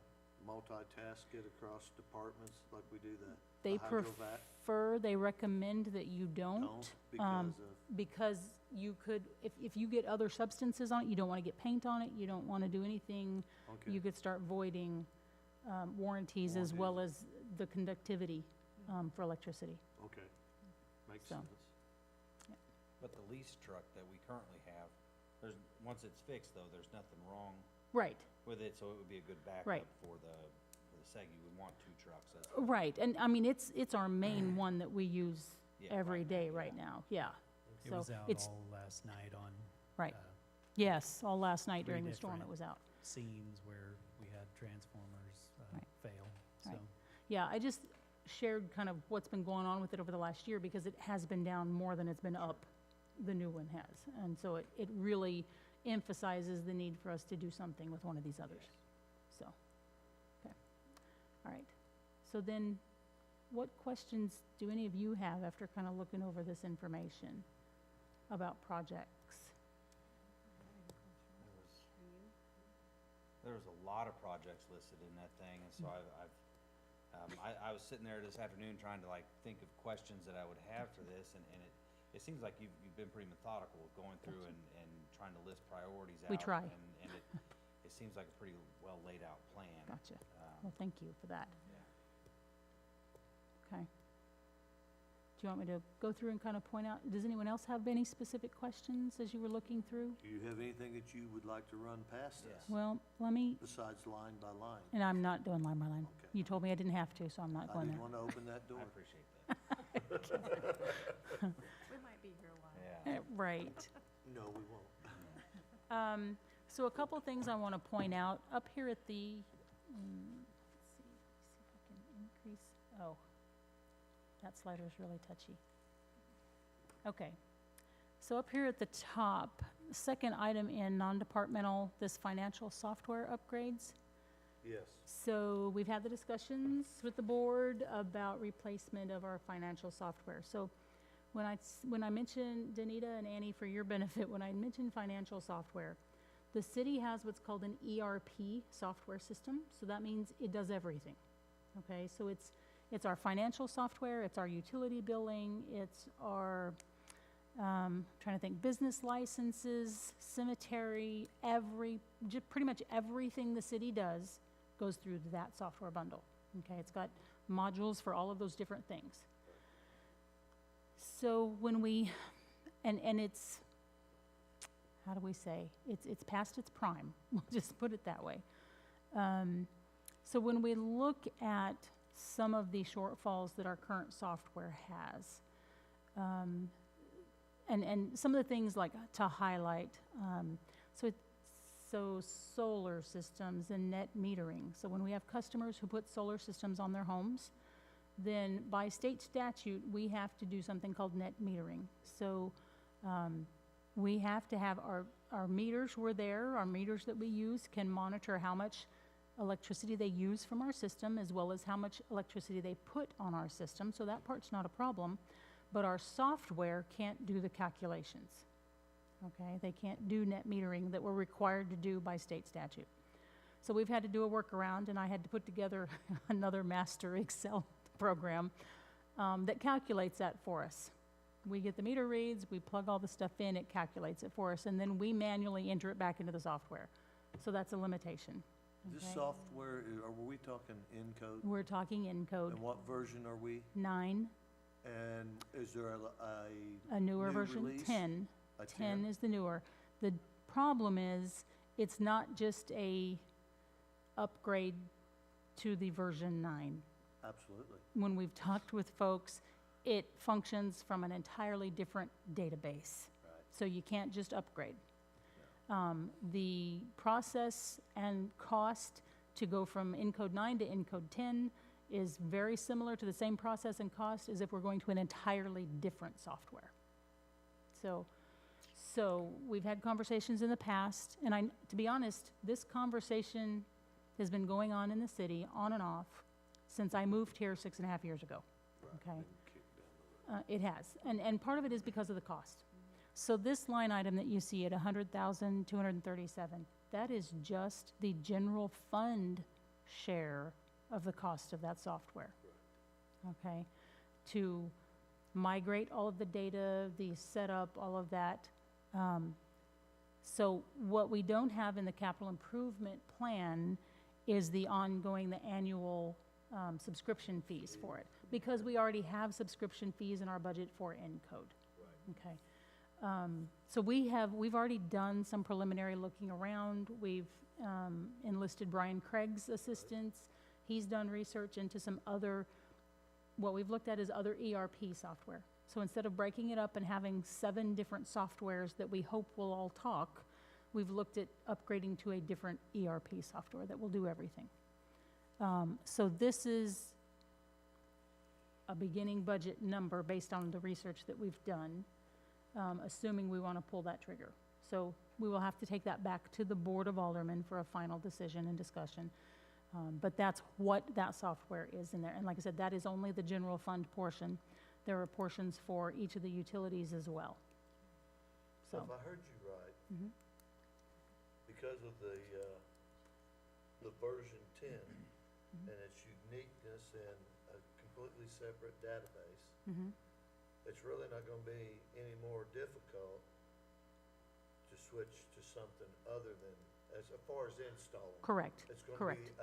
multitask it across departments like we do they the hydrovac? they recommend that you don't, Because of, because you could, if you get other substances on it, you don't want to get paint on it, you don't want to do anything, you okay, could start voiding warranties as well as the conductivity for electricity. okay, makes So. sense. but the lease truck that we currently have, once it's fixed though, there's nothing wrong Right, with it, so it would be a good backup Right. for the SEG. You would want two trucks, that's. right, and I mean, it's our main one that we use Yeah, every right now, day yeah. right now, yeah. It So was out it's, all last night on. Right. uh, Yes, all last night Three during the storm it different- was out. Scenes where we had transformers Right. fail, so. Right. Yeah, I just shared kind of what's been going on with it over the last year, because it has been down more than it's been up, the new one has. And so it really emphasizes the need for us to do something with one of these others. So, okay, all right. So then, what questions do any of you have after kind of looking over this information about projects? There was a lot of projects listed in that thing, and so I was sitting there this afternoon trying to like think of questions that I would have for this, and it seems like you've been pretty methodical with going through and trying to list priorities out. We try. And it seems like a pretty well laid out plan. Gotcha. Well, thank you for that. Yeah. Okay. Do you want me to go through and kind of point out, does anyone else have any specific questions as you were looking through? Do you have anything that you would like to run past Yes. us, Well, let me, besides line by line? and I'm not doing line by line. Okay. You told me I didn't have to, so I'm not I going didn't there. want to open that door. I appreciate that. We might be here a while. Yeah. Right. No, we won't. So a couple things I want to point out, up here at the, let's see if I can increase, oh. That slider is really touchy. Okay. So up here at the top, second item in non-departmental, this financial software upgrades. Yes. So we've had the discussions with the board about replacement of our financial software. So when I mentioned, Danita and Annie, for your benefit, when I mentioned financial software, the city has what's called an ERP software system. So that means it does everything. Okay, so it's our financial software, it's our utility billing, it's our, trying to think, business licenses, cemetery, pretty much everything the city does goes through that software bundle. Okay, it's got modules for all of those different things. So when and it's, how do we say, it's past its prime, we'll just put it that way. So when we look at some of the shortfalls that our current software has, and some of the things like to highlight, so solar systems and net metering. So when we have customers who put solar systems on their homes, then by state statute, we have to do something called net metering. So we have to have our meters were there, our meters that we use can monitor how much electricity they use from our system, as well as how much electricity they put on our system. So that part's not a problem, but our software can't do the calculations. Okay, they can't do net metering that we're required to do by state statute. So we've had to do a workaround, and I had to put together another master Excel program that calculates that for us. We get the meter reads, we plug all the stuff in, it calculates it for us, and then we manually enter it back into the software. So that's a limitation. This Okay. software, are we talking Encode? We're talking Encode And what version are we? 9, And is there a newer New version, release? 10. a 10 is the newer. The problem is, it's not just a upgrade to the version 9. Absolutely. When we've talked with folks, it functions from an entirely different database. Right. So you can't just upgrade. The process and cost to go from Encode 9 to Encode 10 is very similar to the same process and cost as if we're going to an entirely different software. So we've had conversations in the past, and to be honest, this conversation has been going on in the city, on and off, since I moved here 6.5 years ago. Okay. Been kicked down the road. It has, and part of it is because of the cost. So this line item that you see at 100,237, that is just the general fund share of the cost of that software. Okay, to migrate all of the data, the setup, all of that. So what we don't have in the capital improvement plan is the ongoing, the annual subscription fees for it, because we already have subscription fees in our budget for Encode. Okay. So we've already done some preliminary looking around. We've enlisted Brian Craig's assistance. He's done research into some other, what we've looked at is other ERP software. So instead of breaking it up and having 7 different softwares that we hope will all talk, we've looked at upgrading to a different ERP software that will do everything. So this is a beginning budget number based on the research that we've done, assuming we want to pull that trigger. So we will have to take that back to the Board of Aldermen for a final decision and discussion. But that's what that software is in there. And like I said, that is only the general fund portion. There are portions for each of the utilities as well. So So, if I heard you right, mhm. because of the version 10 Mhm. and its uniqueness in a completely separate database, Mhm. it's really not gonna be any more difficult to switch to something other than, as far as installing. Correct, It's gonna correct. be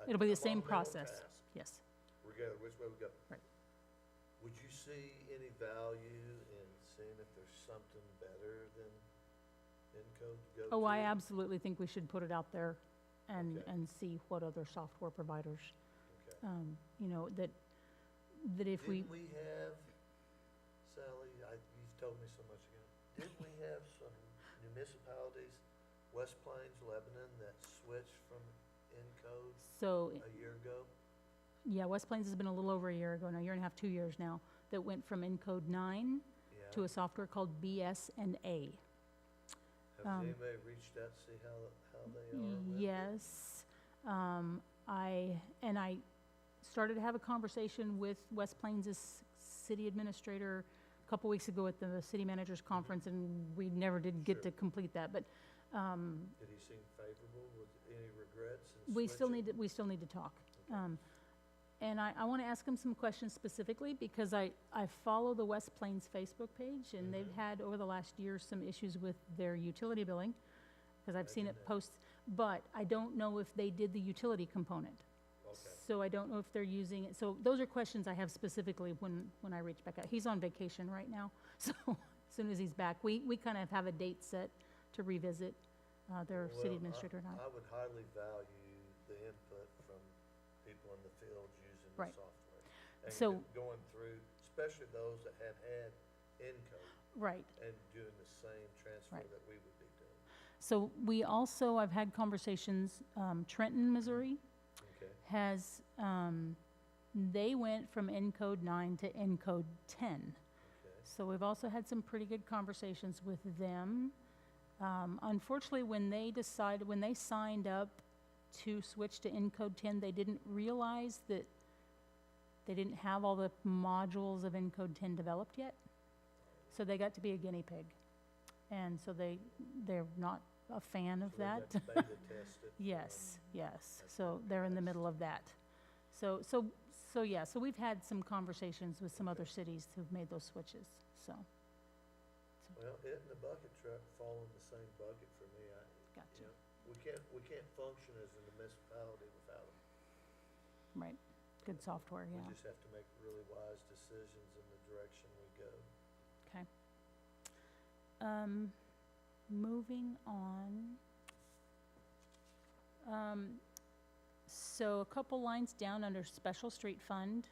It'll be a the same monumental process. task, Yes. regardless which way we go. Right. Would you see any value in seeing if there's something better than Encode to go to? Oh, I absolutely think we should put it out there and, Okay. and see what other software providers, Okay. you know, that if we, Didn't we have, Sally, you've told me so much ago, didn't we have some municipalities, West Plains, Lebanon, that switched from Encode so, a year ago? yeah, West Plains has been a little over a year ago now, year and a half, 2 years now. that went from Encode 9 to Yeah. a software called BS&A. Has anybody reached out to see how they are with it? Yes, I started to have a conversation with West Plains' city administrator a couple weeks ago at the city managers conference, and we never did get to Sure. complete that, but, Did he seem favorable with any regrets in we still switching? we still need to talk. Okay. And I want to ask him some questions specifically because I follow the West Plains Facebook page, and they've Mhm. had over the last year some issues with their utility billing, because I've seen it Imagine that. post, but I don't know if they did the utility component. Okay. So I don't know if they're using it, so those are questions I have specifically when I reach back out. He's on vacation right now, so as soon as he's back, we kind of have a date set to revisit, their Well, city administrator and I. I would highly value the input from people in the field using the Right. software. And So- going through, especially those that have had Encode Right. and doing the same transfer Right. that we would be doing. So we also, I've had conversations, Trenton, Missouri Okay, has, they went from Encode 9 to Encode 10. okay. So we've also had some pretty good conversations with them. Unfortunately, when they signed up to switch to Encode 10, they didn't realize that they didn't have all the modules of Encode 10 developed yet. So they got to be a guinea pig. And so they're not a fan of So they that. got to beta test it. Yes, yes. That's So okay, they're in the that's- middle of that. So yeah, so we've had some conversations with some other cities who've made those switches, so. Well, it and the bucket truck fall in the same bucket for me. Gotcha. You know, we can't function as a municipality without them. Right, good software, yeah, We just have to make really wise decisions in the direction we go. okay. Moving on. So a couple lines down under Special Street Fund,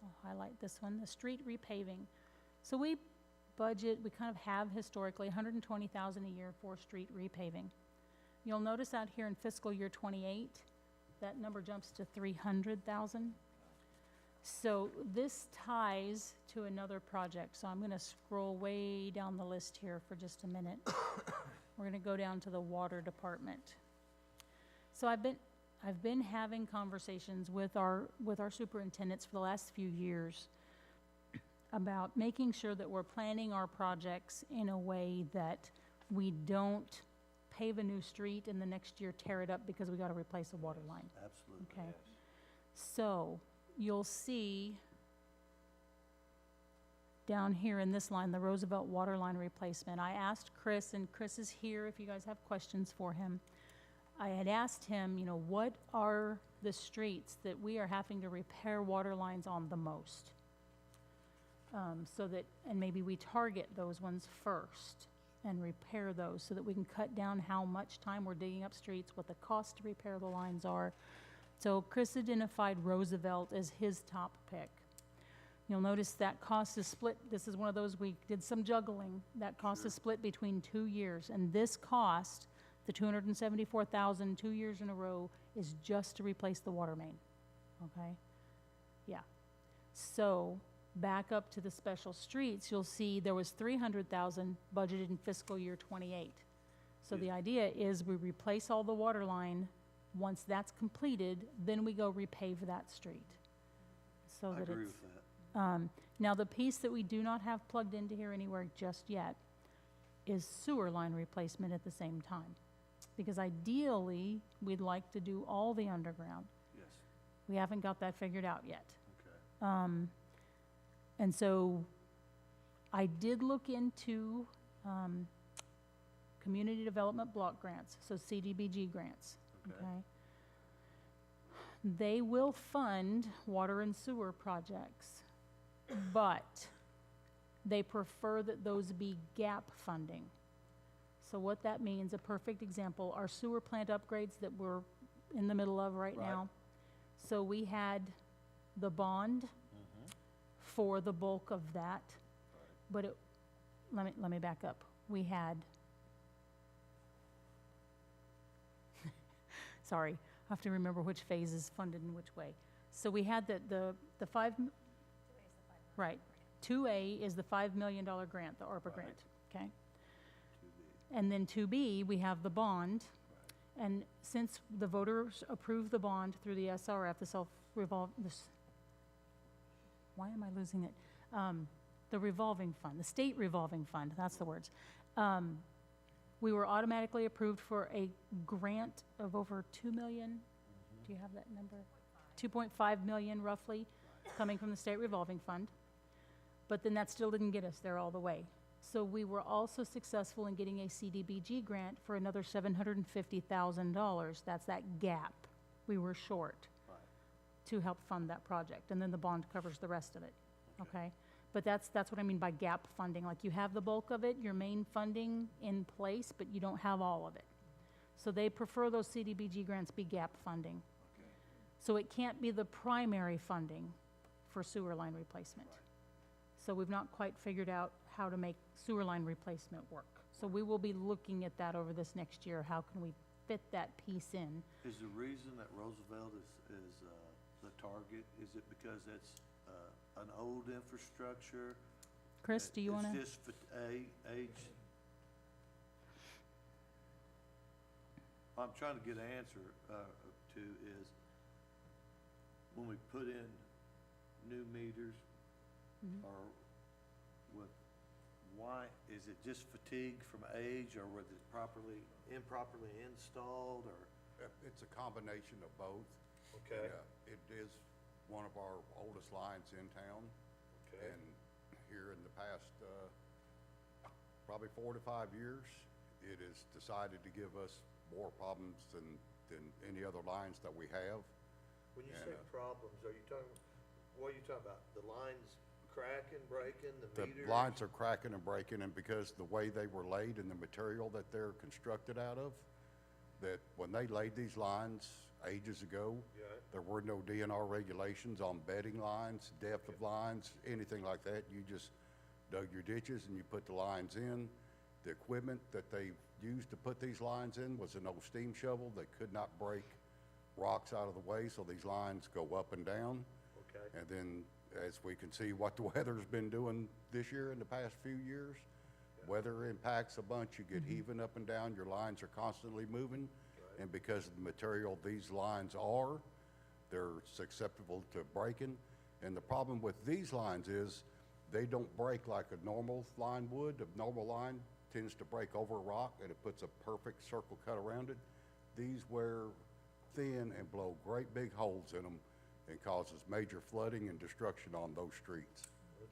I'll highlight this one, the street repaving. So we kind of have historically $120,000 a year for street repaving. You'll notice out here in fiscal year '28, that number jumps to $300,000. So this ties to another project, so I'm gonna scroll way down the list here for just a minute. We're gonna go down to the water department. So I've been having conversations with our superintendents for the last few years about making sure that we're planning our projects in a way that we don't pave a new street and the next year tear it up because we gotta replace a water line. Absolutely. Okay. Yes. So, you'll see down here in this line, the Roosevelt water line replacement. I asked Chris, and Chris is here if you guys have questions for him. I had asked him, what are the streets that we are having to repair water lines on the most? And maybe we target those ones first and repair those so that we can cut down how much time we're digging up streets, what the cost to repair the lines are. So Chris identified Roosevelt as his top pick. You'll notice that cost is split, this is one of those, we did some juggling. That cost is split between 2 years, and this cost, the $274,000, 2 years in a row, is just to replace the water main, okay? Yeah. So, back up to the special streets, you'll see there was $300,000 budgeted in fiscal year '28. So the idea is we replace all the water line. Once that's completed, then we go repave that street. So I that agree it's, with that. now the piece that we do not have plugged into here anywhere just yet is sewer line replacement at the same time. Because ideally, we'd like to do all the underground. Yes, We haven't got that figured out yet. okay. And so I did look into community development block grants, so CDBG grants, okay? They will fund water and sewer projects, but they prefer that those be gap funding. So what that means, a perfect example, our sewer plant upgrades that we're in the middle of right Right. now. So we had the bond for the bulk of that, but let me back up. We had, sorry, I have to remember which phase is funded in which way. So we had the five, right, 2A is the $5 million grant, the ARPA Right. grant, okay? To be, And then 2B, we have the bond. And since the voters approved the bond through the SRF, the why am I losing it? The revolving fund, the state revolving fund, that's the words. We were automatically approved for a grant of over 2 million. Do you have that number? 2.5 million roughly, coming from the state revolving fund. But then that still didn't get us there all the way. So we were also successful in getting a CDBG grant for another $750,000. That's that gap we were short right, to help fund that project. And then the bond covers the rest of it, okay? But that's what I mean by gap funding. Like you have the bulk of it, your main funding in place, but you don't have all of it. So they prefer those CDBG grants be gap funding. okay. So it can't be the primary funding for sewer line replacement. Right. So we've not quite figured out how to make sewer line replacement work. So we will be looking at that over this next year. How can we fit that piece in? Is the reason that Roosevelt is the target, is it because it's an old infrastructure? Chris, do you want to? It's just for age? I'm trying to get an answer to is, when we put in new meters, Mhm. or with, why, is it just fatigue from age, or was it improperly installed, or? It's a combination of both. Okay. And, it is one of our oldest lines in town. Okay. And here in the past, probably 4 to 5 years, it has decided to give us more problems than any other lines that we have. When you And, say problems, are you talking, what are you talking about? The lines cracking, breaking, the meters? The lines are cracking and breaking, and because the way they were laid and the material that they're constructed out of, that when they laid these lines ages ago, Yeah. there were no DNR regulations on bedding lines, depth of lines, anything like that. You just dug your ditches and you put the lines in. The equipment that they used to put these lines in was an old steam shovel that could not break rocks out of the way, so these lines go up and down. Okay. And then, as we can see what the weather's been doing this year and the past few years, weather impacts a bunch. You get heaving up and down, your lines are constantly moving. Right. And because of the material these lines are, they're susceptible to breaking. And the problem with these lines is they don't break like a normal line would. A normal line tends to break over a rock and it puts a perfect circle cut around it. These wear thin and blow great big holes in them and causes major flooding and destruction on those streets,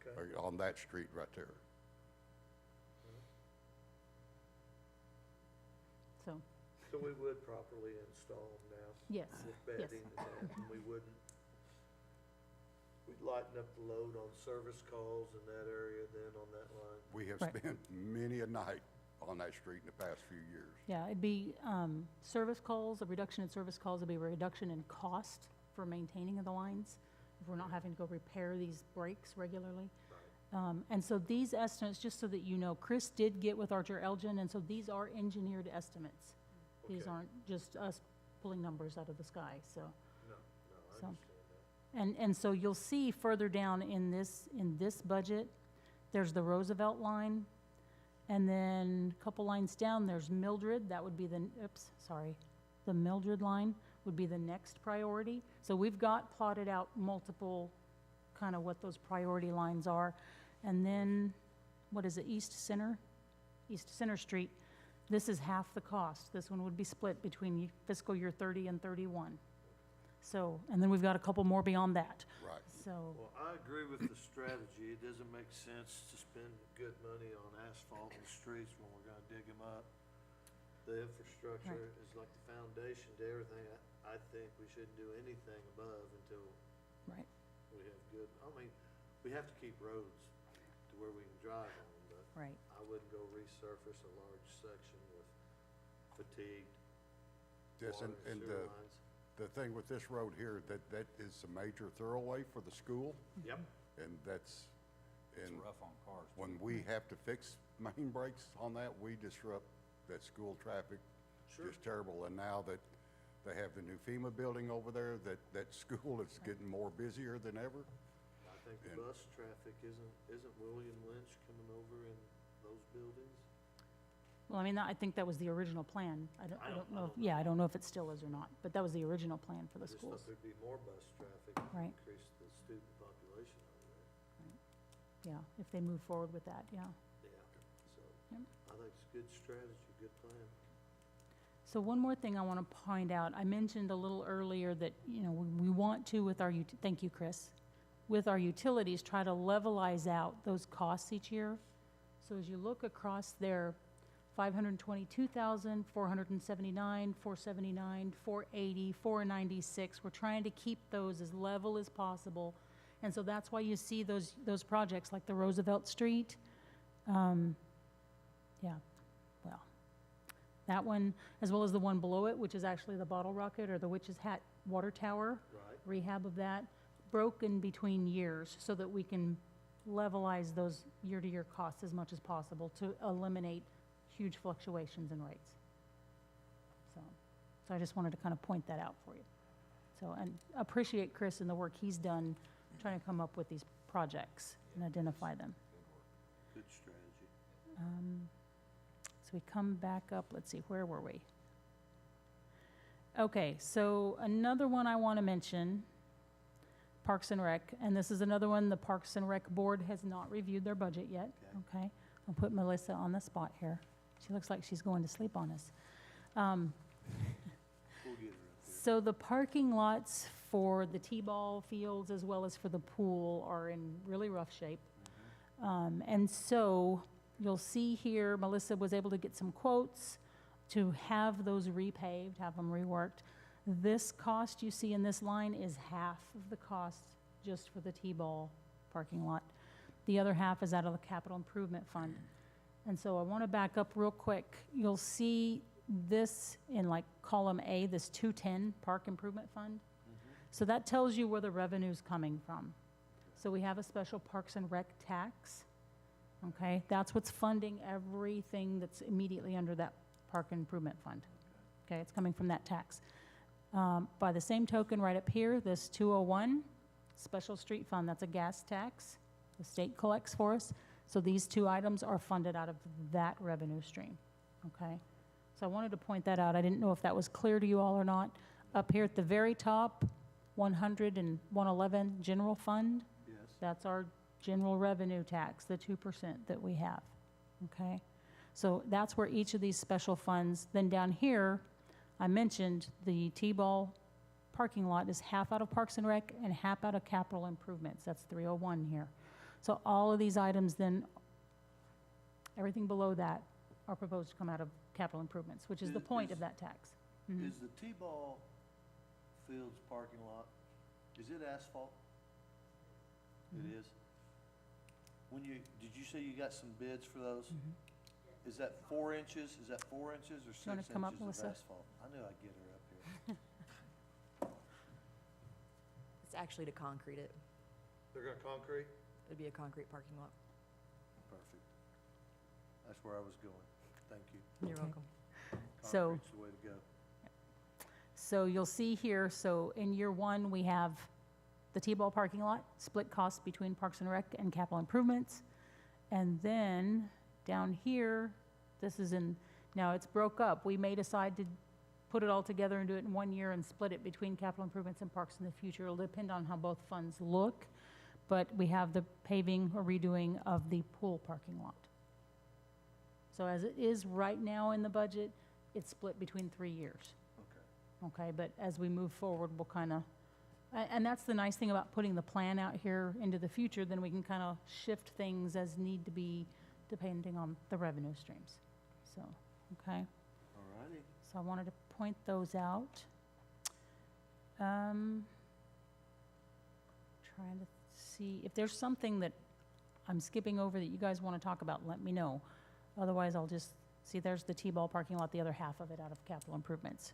Okay. or on that street right there. So, So we would properly install them now? yes, With yes. bedding and that, and we wouldn't, we'd lighten up the load on service calls in that area then on that line? We have Right. spent many a night on that street in the past few years. Yeah, it'd be service calls, a reduction in service calls would be a reduction in cost for maintaining of the lines, if we're not having to go repair these breaks regularly. And so these estimates, just so that you know, Chris did get with Archer Elgin, and so these are engineered estimates. These Okay. aren't just us pulling numbers out of the sky, so. No, I So- understand that. And so you'll see further down in this budget, there's the Roosevelt line. And then a couple lines down, there's Mildred, that would be the Mildred line would be the next priority. So we've got plotted out multiple, kind of what those priority lines are. And then, what is it, East Center Street, this is half the cost. This one would be split between fiscal year 30 and 31. So, and then we've got a couple more beyond that. Right. So, Well, I agree with the strategy. It doesn't make sense to spend good money on asphalt and streets when we're gonna dig them up. The infrastructure is like the foundation to everything. I think we shouldn't do anything above until right, we have good, I mean, we have to keep roads to where we can drive on them, but right. I wouldn't go resurface a large section with fatigued Yes, water and and sewer lines. the thing with this road here, that is a major thoroughway for the school, Yep. and that's, It's and rough on cars. too. when we have to fix main breaks on that, we disrupt that school traffic Sure. just terrible. And now that they have the new FEMA building over there, that school is getting more busier than ever. I think And- bus traffic, isn't William Lynch coming over in those buildings? Well, I mean, I think that was the original plan. I I don't don't know, know. I don't know if it still is or not, but that was the original plan for I the just schools. thought there'd be more bus traffic to Right. increase the student population over there. Yeah, if they move forward with that, yeah. Yeah, so, Yep. I think it's good strategy, good plan. So one more thing I want to point out, I mentioned a little earlier that, you know, we want to with our, thank you, Chris, with our utilities, try to levelize out those costs each year. So as you look across there, 522,000, 479, 479, 480, 496, we're trying to keep those as level as possible. And so that's why you see those projects like the Roosevelt Street. Yeah, well, that one, as well as the one below it, which is actually the Bottle Rocket or the Witch's Hat Water Tower, Right. rehab of that, broken between years so that we can levelize those year-to-year costs as much as possible to eliminate huge fluctuations in rates. So I just wanted to kind of point that out for you. So, and appreciate Chris and the work he's done trying to come up with these projects and identify them. Good strategy. So we come back up, let's see, where were we? Okay, so another one I want to mention, Parks and Rec, and this is another one, the Parks and Rec Board has not reviewed their budget yet, okay? I'll put Melissa on the spot here. She looks like she's going to sleep on us. We'll get her up here. So the parking lots for the T-ball fields as well as for the pool are in really rough shape. And so you'll see here, Melissa was able to get some quotes to have those repaved, have them reworked. This cost you see in this line is half of the cost just for the T-ball parking lot. The other half is out of the capital improvement fund. And so I want to back up real quick. You'll see this in like column A, this 210 Park Improvement Fund. So that tells you where the revenue's coming from. So we have a special Parks and Rec tax, okay? That's what's funding everything that's immediately under that Park Improvement Fund. Okay, it's coming from that tax. By the same token, right up here, this 201 Special Street Fund, that's a gas tax. The state collects for us. So these two items are funded out of that revenue stream, okay? So I wanted to point that out. I didn't know if that was clear to you all or not. Up here at the very top, 100 and 111 General Fund, Yes. that's our general revenue tax, the 2% that we have, okay? So that's where each of these special funds, then down here, I mentioned the T-ball parking lot is half out of Parks and Rec and half out of capital improvements. That's 301 here. So all of these items then, everything below that are proposed to come out of capital improvements, which is the point of that tax. Mhm. Is the T-ball fields parking lot, is it asphalt? It is? Did you say you got some bids for those? Is that 4 inches, is that 4 inches or 6 wanna inches come up, of Melissa? asphalt? I knew I'd get her up here. It's actually to concrete it. They're gonna concrete? It'd be a concrete parking lot. Perfect. That's where I was going. Thank you. You're Okay. welcome. So- Concrete's the way to go. So you'll see here, so in year one, we have the T-ball parking lot, split costs between Parks and Rec and capital improvements. And then down here, this is in, now it's broke up. We may decide to put it all together and do it in 1 year and split it between capital improvements and parks in the future. It'll depend on how both funds look. But we have the paving or redoing of the pool parking lot. So as it is right now in the budget, it's split between 3 years. Okay, but as we move forward, we'll kind of, and that's the nice thing about putting the plan out here into the future, then we can kind of shift things as need to be depending on the revenue streams. So, okay, All righty. so I wanted to point those out. Trying to see, if there's something that I'm skipping over that you guys want to talk about, let me know. Otherwise, I'll just, see, there's the T-ball parking lot, the other half of it out of capital improvements.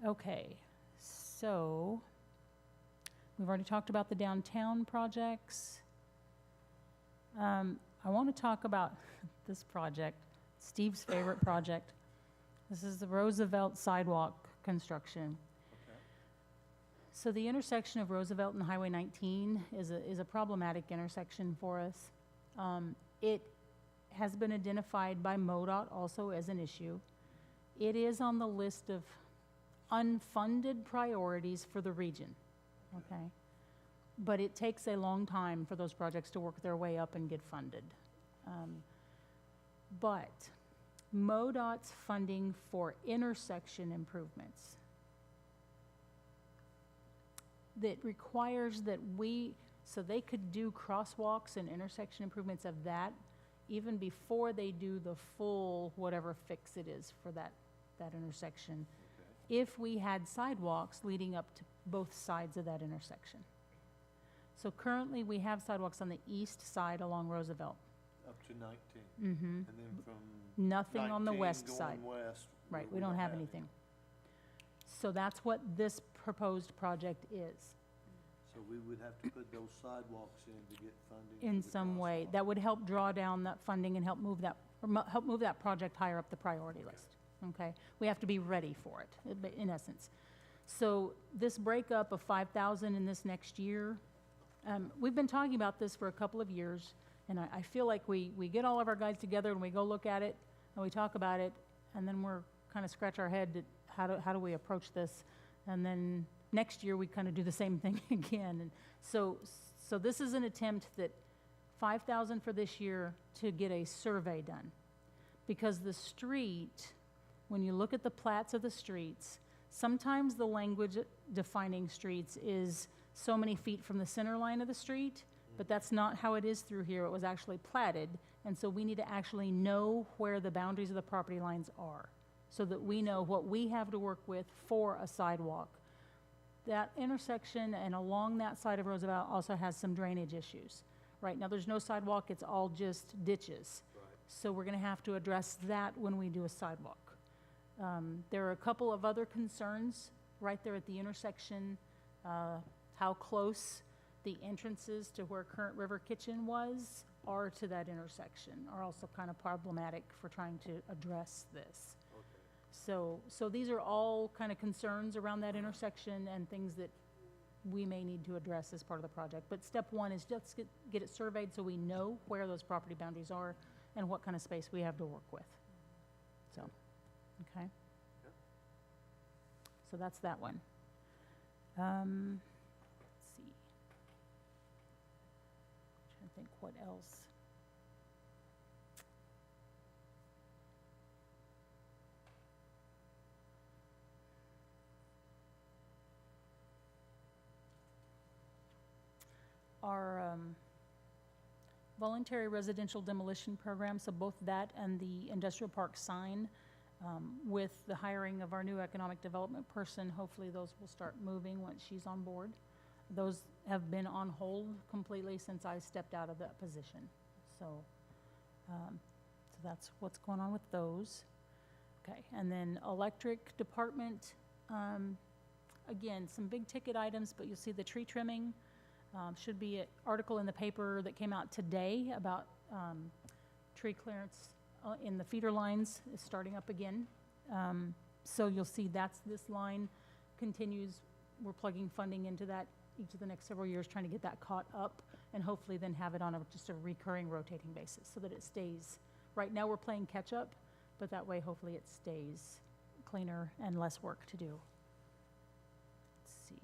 Okay, so we've already talked about the downtown projects. I want to talk about this project, Steve's favorite project. This is the Roosevelt sidewalk construction. Okay. So the intersection of Roosevelt and Highway 19 is a problematic intersection for us. It has been identified by MoDOT also as an issue. It is on the list of unfunded priorities for the region, okay? But it takes a long time for those projects to work their way up and get funded. But MoDOT's funding for intersection improvements that requires that so they could do crosswalks and intersection improvements of that even before they do the full whatever fix it is for that intersection, if we had sidewalks leading up to both sides of that intersection. So currently, we have sidewalks on the east side along Roosevelt. Up to 19. Mm-hmm. And then from Nothing on the 19 west going side. west, Right, we don't have anything. So that's what this proposed project is. So we would have to put those sidewalks in to get funding. for In the some way, crosswalk. that would help draw down that funding and help move that project higher up the priority list, okay? We have to be ready for it, in essence. So this breakup of 5,000 in this next year, we've been talking about this for a couple of years, and I feel like we get all of our guys together and we go look at it, and we talk about it, and then we're kind of scratch our head at how do we approach this? And then next year, we kind of do the same thing again. And so this is an attempt that 5,000 for this year to get a survey done. Because the street, when you look at the plats of the streets, sometimes the language defining streets is so many feet from the center line of the street, but that's not how it is through here. It was actually platted, and so we need to actually know where the boundaries of the property lines are, so that we know what we have to work with for a sidewalk. That intersection and along that side of Roosevelt also has some drainage issues. Right now, there's no sidewalk, it's all just ditches. Right. So we're gonna have to address that when we do a sidewalk. There are a couple of other concerns right there at the intersection. How close the entrances to where Current River Kitchen was are to that intersection are also kind of problematic for trying to address this. Okay. So these are all kind of concerns around that intersection and things that we may need to address as part of the project. But step one is just get it surveyed so we know where those property boundaries are and what kind of space we have to work with. So, okay? Yep. So that's that one. Let's see. Trying to think what else. Our voluntary residential demolition program, so both that and the industrial park sign, with the hiring of our new economic development person, hopefully those will start moving once she's on board. Those have been on hold completely since I stepped out of that position. So that's what's going on with those. Okay, and then electric department, again, some big ticket items, but you'll see the tree trimming. Should be an article in the paper that came out today about tree clearance in the feeder lines is starting up again. So you'll see this line continues. We're plugging funding into that each of the next several years, trying to get that caught up and hopefully then have it on just a recurring rotating basis so that it stays. Right now we're playing catch up, but that way hopefully it stays cleaner and less work to do. Let's see.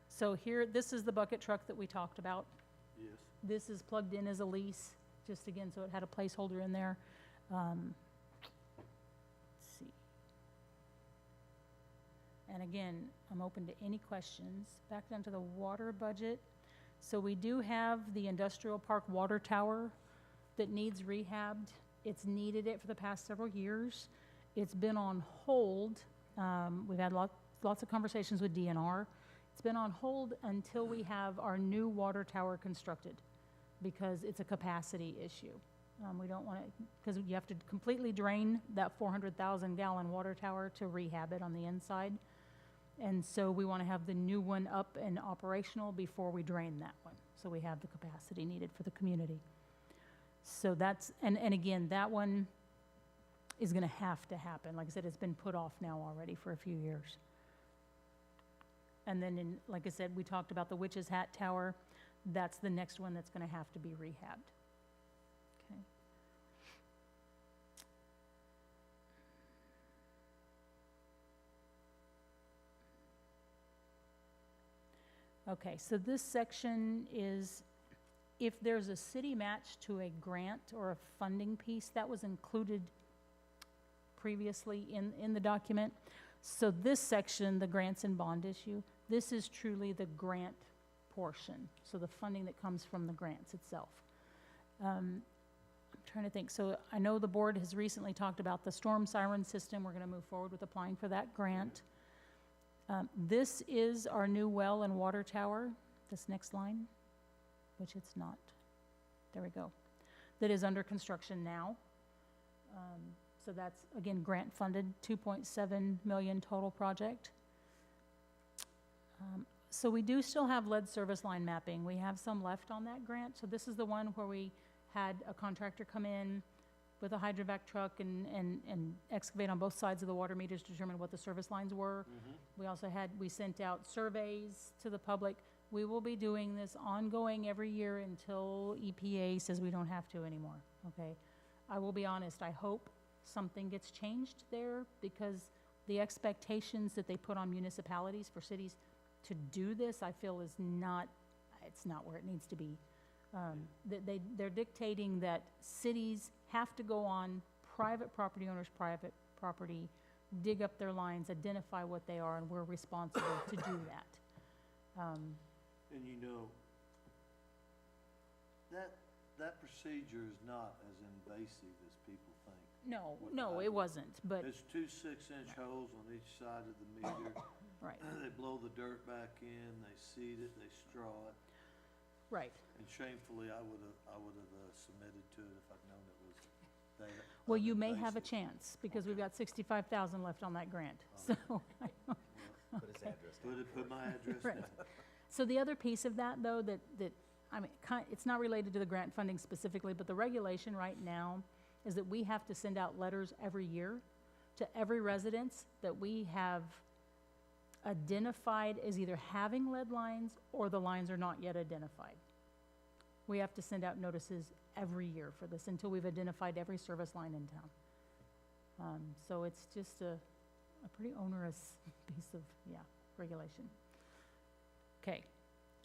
So here, this is the bucket truck that we talked about. Yes. This is plugged in as a lease, just again, so it had a placeholder in there. Let's see. And again, I'm open to any questions. Back down to the water budget. So we do have the industrial park water tower that needs rehabbed. It's needed it for the past several years. It's been on hold. We've had lots of conversations with DNR. It's been on hold until we have our new water tower constructed because it's a capacity issue. We don't want it, because you have to completely drain that 400,000 gallon water tower to rehab it on the inside. And so we want to have the new one up and operational before we drain that one. So we have the capacity needed for the community. So that's, and again, that one is going to have to happen. Like I said, it's been put off now already for a few years. And then like I said, we talked about the Witch's Hat Tower. That's the next one that's gonna have to be rehabbed. Okay. Okay, so this section is, if there's a city match to a grant or a funding piece, that was included previously in the document. So this section, the grants and bond issue, this is truly the grant portion, so the funding that comes from the grants itself. I'm trying to think, so I know the board has recently talked about the storm siren system. We're gonna move forward with applying for that grant. This is our new well and water tower, this next line, which it's not. There we go. That is under construction now. So that's, again, grant funded, 2.7 million total project. So we do still have lead service line mapping. We have some left on that grant. So this is the one where we had a contractor come in with a hydrovac truck and excavate on both sides of the water meters to determine what the service lines were. We also we sent out surveys to the public. We will be doing this ongoing every year until EPA says we don't have to anymore, okay? I will be honest, I hope something gets changed there, because the expectations that they put on municipalities for cities to do this, I feel it's not where it needs to be. They're dictating that cities have to go on private property owners' private property, dig up their lines, identify what they are, and we're responsible to do that. And you know, that procedure is not as invasive as people think. No, it wasn't, but, There's two 6-inch holes on each side of the meter. right, They blow the dirt back in, they seed it, they straw it. right. And shamefully, I would've submitted to it if I'd known it was that. Well, you may have a uninvasive. chance, because we've got 65,000 left on that grant, so. Put his address down. Put my address Right. down. So the other piece of that, though, that, I mean, it's not related to the grant funding specifically, but the regulation right now is that we have to send out letters every year to every residence that we have identified as either having lead lines or the lines are not yet identified. We have to send out notices every year for this until we've identified every service line in town. So it's just a pretty onerous piece of, regulation. Okay,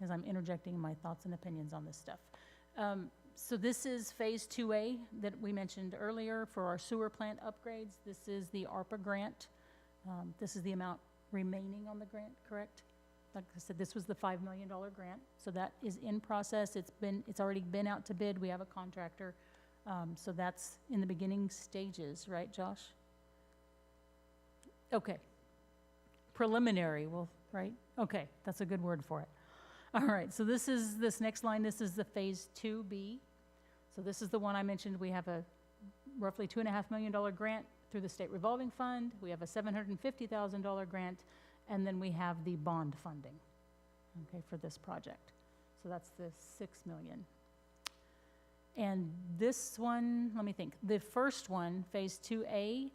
as I'm interjecting my thoughts and opinions on this stuff. So this is Phase 2A that we mentioned earlier for our sewer plant upgrades. This is the ARPA grant. This is the amount remaining on the grant, correct? Like I said, this was the $5 million grant, so that is in process. It's already been out to bid. We have a contractor. So that's in the beginning stages, right, Josh? Okay. Preliminary, well, right? Okay, that's a good word for it. All right, so this next line, this is the Phase 2B. So this is the one I mentioned. We have a roughly $2.5 million grant through the State Revolving Fund. We have a $750,000 grant, and then we have the bond funding, okay, for this project. So that's the $6 million. And this one, let me think. The first one, Phase 2A,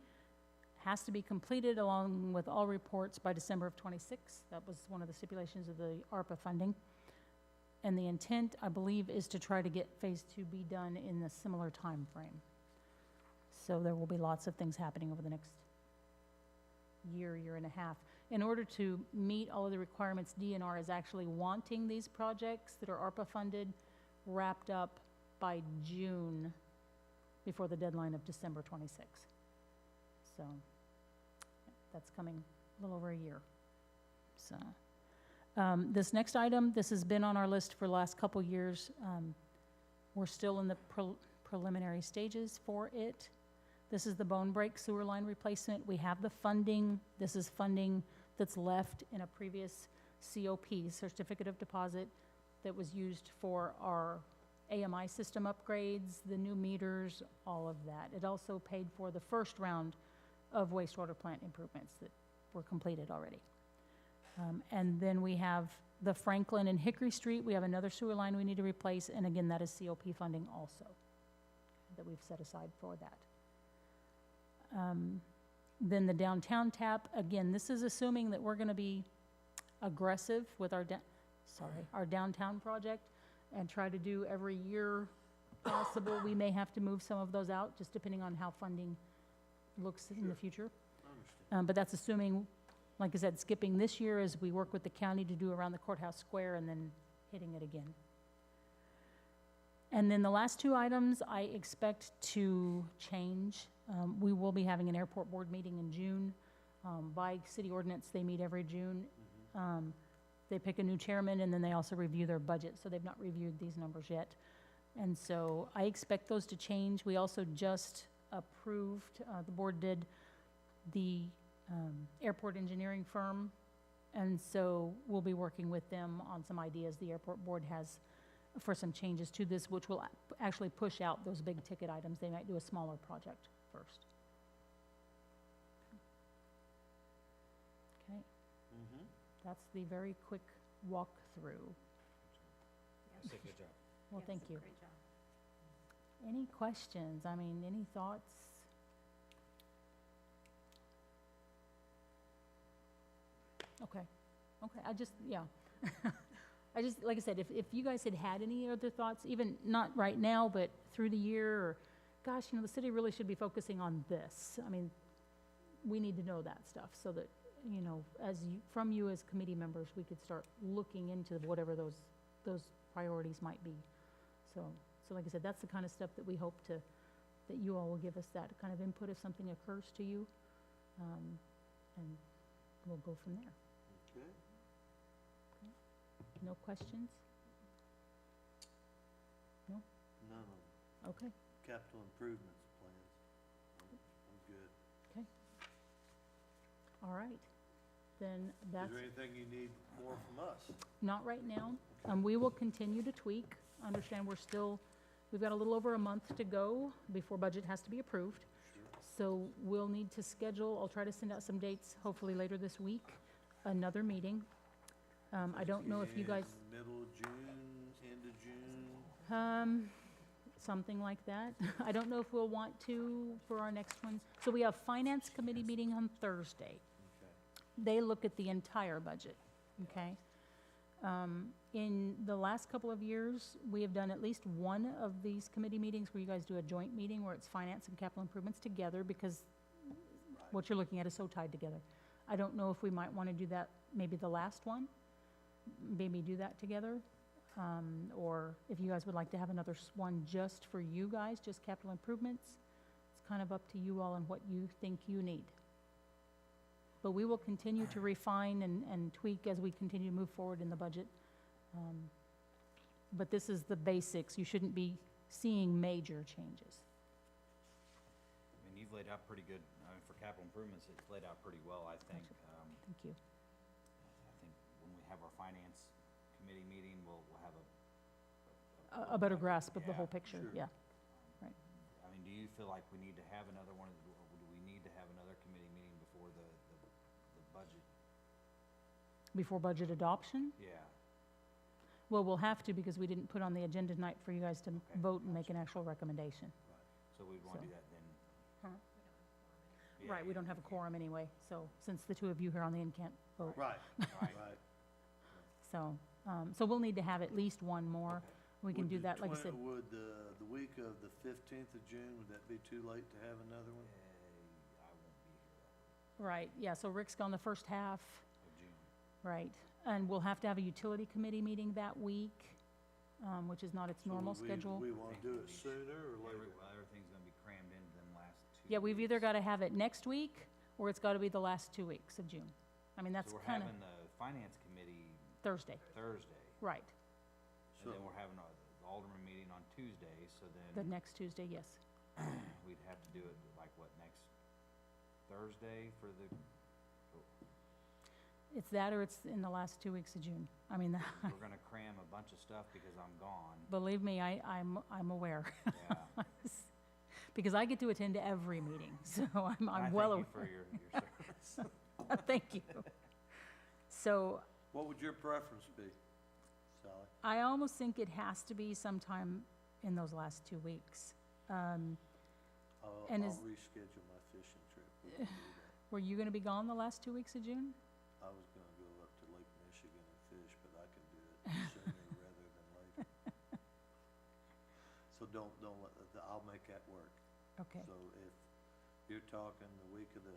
has to be completed along with all reports by December of '26. That was one of the stipulations of the ARPA funding. And the intent, I believe, is to try to get Phase 2B done in a similar time frame. So there will be lots of things happening over the next year and a half. In order to meet all of the requirements, DNR is actually wanting these projects that are ARPA funded wrapped up by June, before the deadline of December 26. So that's coming a little over a year. So this next item, this has been on our list for the last couple years. We're still in the preliminary stages for it. This is the Bone Break sewer line replacement. We have the funding. This is funding that's left in a previous COP, Certificate of Deposit, that was used for our AMI system upgrades, the new meters, all of that. It also paid for the first round of wastewater plant improvements that were completed already. And then we have the Franklin and Hickory Street. We have another sewer line we need to replace, and again, that is COP funding also that we've set aside for that. Then the downtown tap, again, this is assuming that we're going to be aggressive with our our downtown project and try to do every year possible. We may have to move some of those out, just depending on how funding looks in the future. I understand. But that's assuming, like I said, skipping this year as we work with the county to do around the courthouse square and then hitting it again. And then the last two items I expect to change. We will be having an airport board meeting in June. By city ordinance, they meet every June. They pick a new chairman and then they also review their budget, so they've not reviewed these numbers yet. And so I expect those to change. We also just approved, the board did, the airport engineering firm. And so we'll be working with them on some ideas the airport board has for some changes to this, which will actually push out those big ticket items. They might do a smaller project first. Okay, Mm-hmm. that's the very quick walkthrough. Yes, good job. Well, Yes, thank you. Great job. Any questions? I mean, any thoughts? Okay, I just, yeah. I just, like I said, if you guys had any other thoughts, even not right now, but through the year, or, gosh, the city really should be focusing on this. I mean, we need to know that stuff so that, from you as committee members, we could start looking into whatever those priorities might be. So like I said, that's the kind of stuff that we hope that you all will give us that kind of input if something occurs to you. And we'll go from there. Okay. No questions? No? None of them. Okay, Capital improvements plans. I'm good. all right. Then Is that's, there anything you need more from us? not right now. We will continue to tweak. Understand we've got a little over a month to go before budget has to be approved. So we'll need to schedule, I'll try to send out some dates, hopefully later this week, another meeting. I don't know if you guys, In middle of June, end of June? something like that. I don't know if we'll want to for our next one. So we have finance committee meeting on Thursday. Okay. They look at the entire budget, okay? In the last couple of years, we have done at least one of these committee meetings where you guys do a joint meeting where it's finance and capital improvements together because what you're looking at is so tied together. I don't know if we might want to do that, maybe the last one, maybe do that together. Or if you guys would like to have another one just for you guys, just capital improvements, it's kind of up to you all and what you think you need. But we will continue to refine and tweak as we continue to move forward in the budget. But this is the basics. You shouldn't be seeing major changes. I mean, you've laid out pretty good, for capital improvements, it's laid out pretty well, I think. Thank you. I think when we have our finance committee meeting, we'll have A better grasp of the whole Yeah, picture, sure. yeah. I mean, do you feel like we need to have another one, or do we need to have another committee meeting before the budget? Before budget adoption? Yeah, Well, we'll have to because we didn't put on the agenda tonight for you guys to vote and make an actual recommendation. so we'd want to So- do that then. Huh? Yeah, Right, we don't have a quorum anyway, so since the two of you here on the end can't vote. Right, Right. right. So we'll need to have at least one more. We can Would do the that, like I twen- said, Would the week of the 15th of June, would that be too late to have another one? I won't be here right, yeah, so Rick's gone the first half, of June. right. And we'll have to have a utility committee meeting that week, which is not its So normal would schedule. We want to do it Think sooner or later? Everything's gonna be crammed into them last 2 Yeah, we've either weeks. got to have it next week, or it's got to be the last 2 weeks of June. I mean, that's So we're kind of having the finance committee Thursday, Thursday, right. and then So- we're having the Alderman meeting on Tuesday, so The then next Tuesday, yes. we'd have to do it like, what, next Thursday for the, It's that or it's in the last 2 weeks of June. I mean, we're gonna cram a bunch of stuff because I'm gone. believe me, I'm aware. Yeah. Because I get to attend every meeting, so And I I'm well thank you aware. for your service. Thank you. So What would your preference be, Sally? I almost think it has to be sometime in those last 2 weeks. And I'll is- reschedule my fishing trip. We can do that. Were you going to be gone the last 2 weeks of June? I was gonna go up to Lake I'll make that work. Okay. So if you're talking the week of the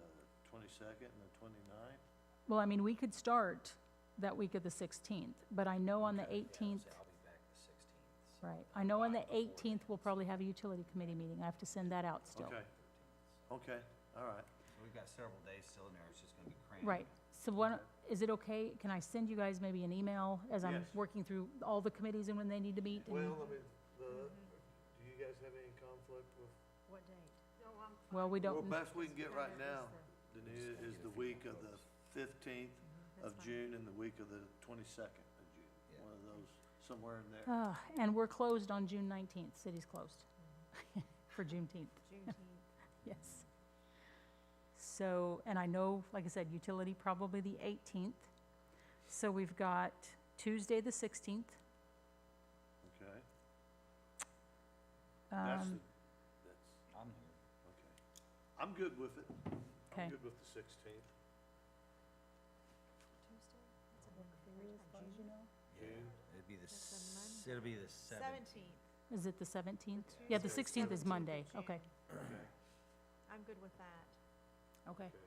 22nd and the 29th, Well, I mean, we could start that week of the 16th, but I know on the Yeah, 18th, I'll be back the 16th. so right, I know on the 18th, we'll probably have a utility committee meeting. I have to send that out still. okay, okay, all right. So we've got several days still in there, it's just gonna be cramped. Right, so is it okay, can I send you guys maybe an email as I'm Yes. working through all the committees and when they need to meet? and- Well, I mean, do you guys have any conflict with? What date? Well, we Well, don't, best we can get right now, Danita, is the week of the 15th of June and the week of the 22nd of June. Yeah. One of those, somewhere in there. and we're closed on June 19th, city's closed for Juneteenth, Juneteenth. yes. So, and I know, like I said, utility probably the 18th. So we've got Tuesday, the 16th. Okay, that's, Um, that's, I'm here. okay. I'm good with it. Okay. I'm good with the 16th. Tuesday? That's a big June. June. It'd be the, That's a it'll be the 17th. 17th. Is it the 17th? Yeah, the Tuesday, 16th is 17th of Monday, June. okay, Okay. I'm good with that. okay. Okay.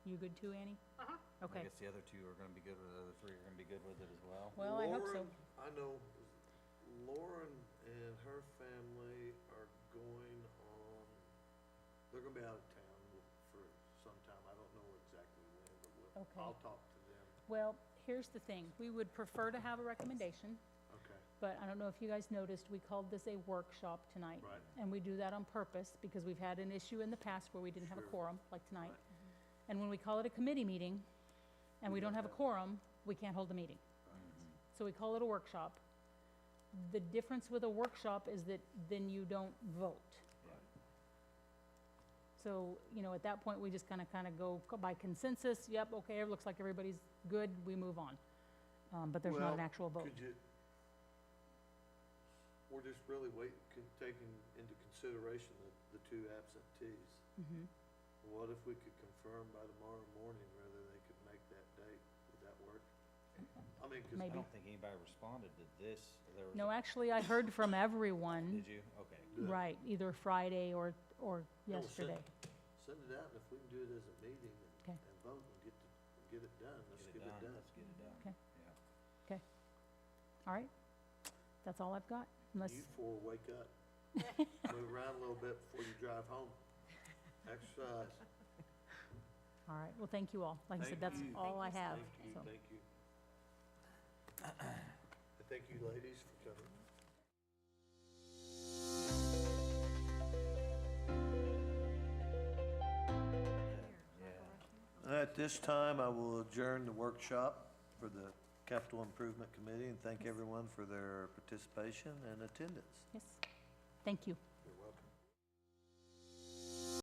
You good too, Annie? I Okay, guess the other two are gonna be good with it, the other three are gonna be good with it as well. well, I hope so. Lauren, I know Lauren and her family are going on, they're gonna be out of town for some time. I don't know exactly when, but Okay. I'll talk to them. Well, here's the thing, we would prefer to have a recommendation, Okay, but I don't know if you guys noticed, we called this a workshop tonight. right. And we do that on purpose, because we've had an issue in the past where we didn't have a Sure. quorum, like tonight. Right. And when we call it a committee meeting, and we don't have a quorum, we can't hold a meeting. So we call it a workshop. The difference with a workshop is that then you don't vote. So, you know, at that point, we just kind of go by consensus, yep, okay, it looks like everybody's good, we move on. But there's not an Well, actual vote. Could you, we're just really taking into consideration the two absentees. Mhm. What if we could confirm by tomorrow morning whether they could make that date? Would that work? I mean, 'cause I Maybe. don't think anybody responded to this, there was. No, actually, I heard from everyone, Did you? Okay. Good. right, either Friday or well, yesterday. Send it out, and if we can do it as a meeting Okay. and vote and get it done, let's get it done. Let's get it done. Okay. Yeah. All right, that's all I've got, unless, You four wake up. Move around a little bit before you drive home. Exercise. all right, well, thank you all. Like I said, Thank that's you. all I have, Thank you, so. thank you. And thank you, ladies, for coming. Yeah. At this time, I will adjourn the workshop for the Capital Improvement Committee and thank everyone for their participation and attendance. Yes, thank you.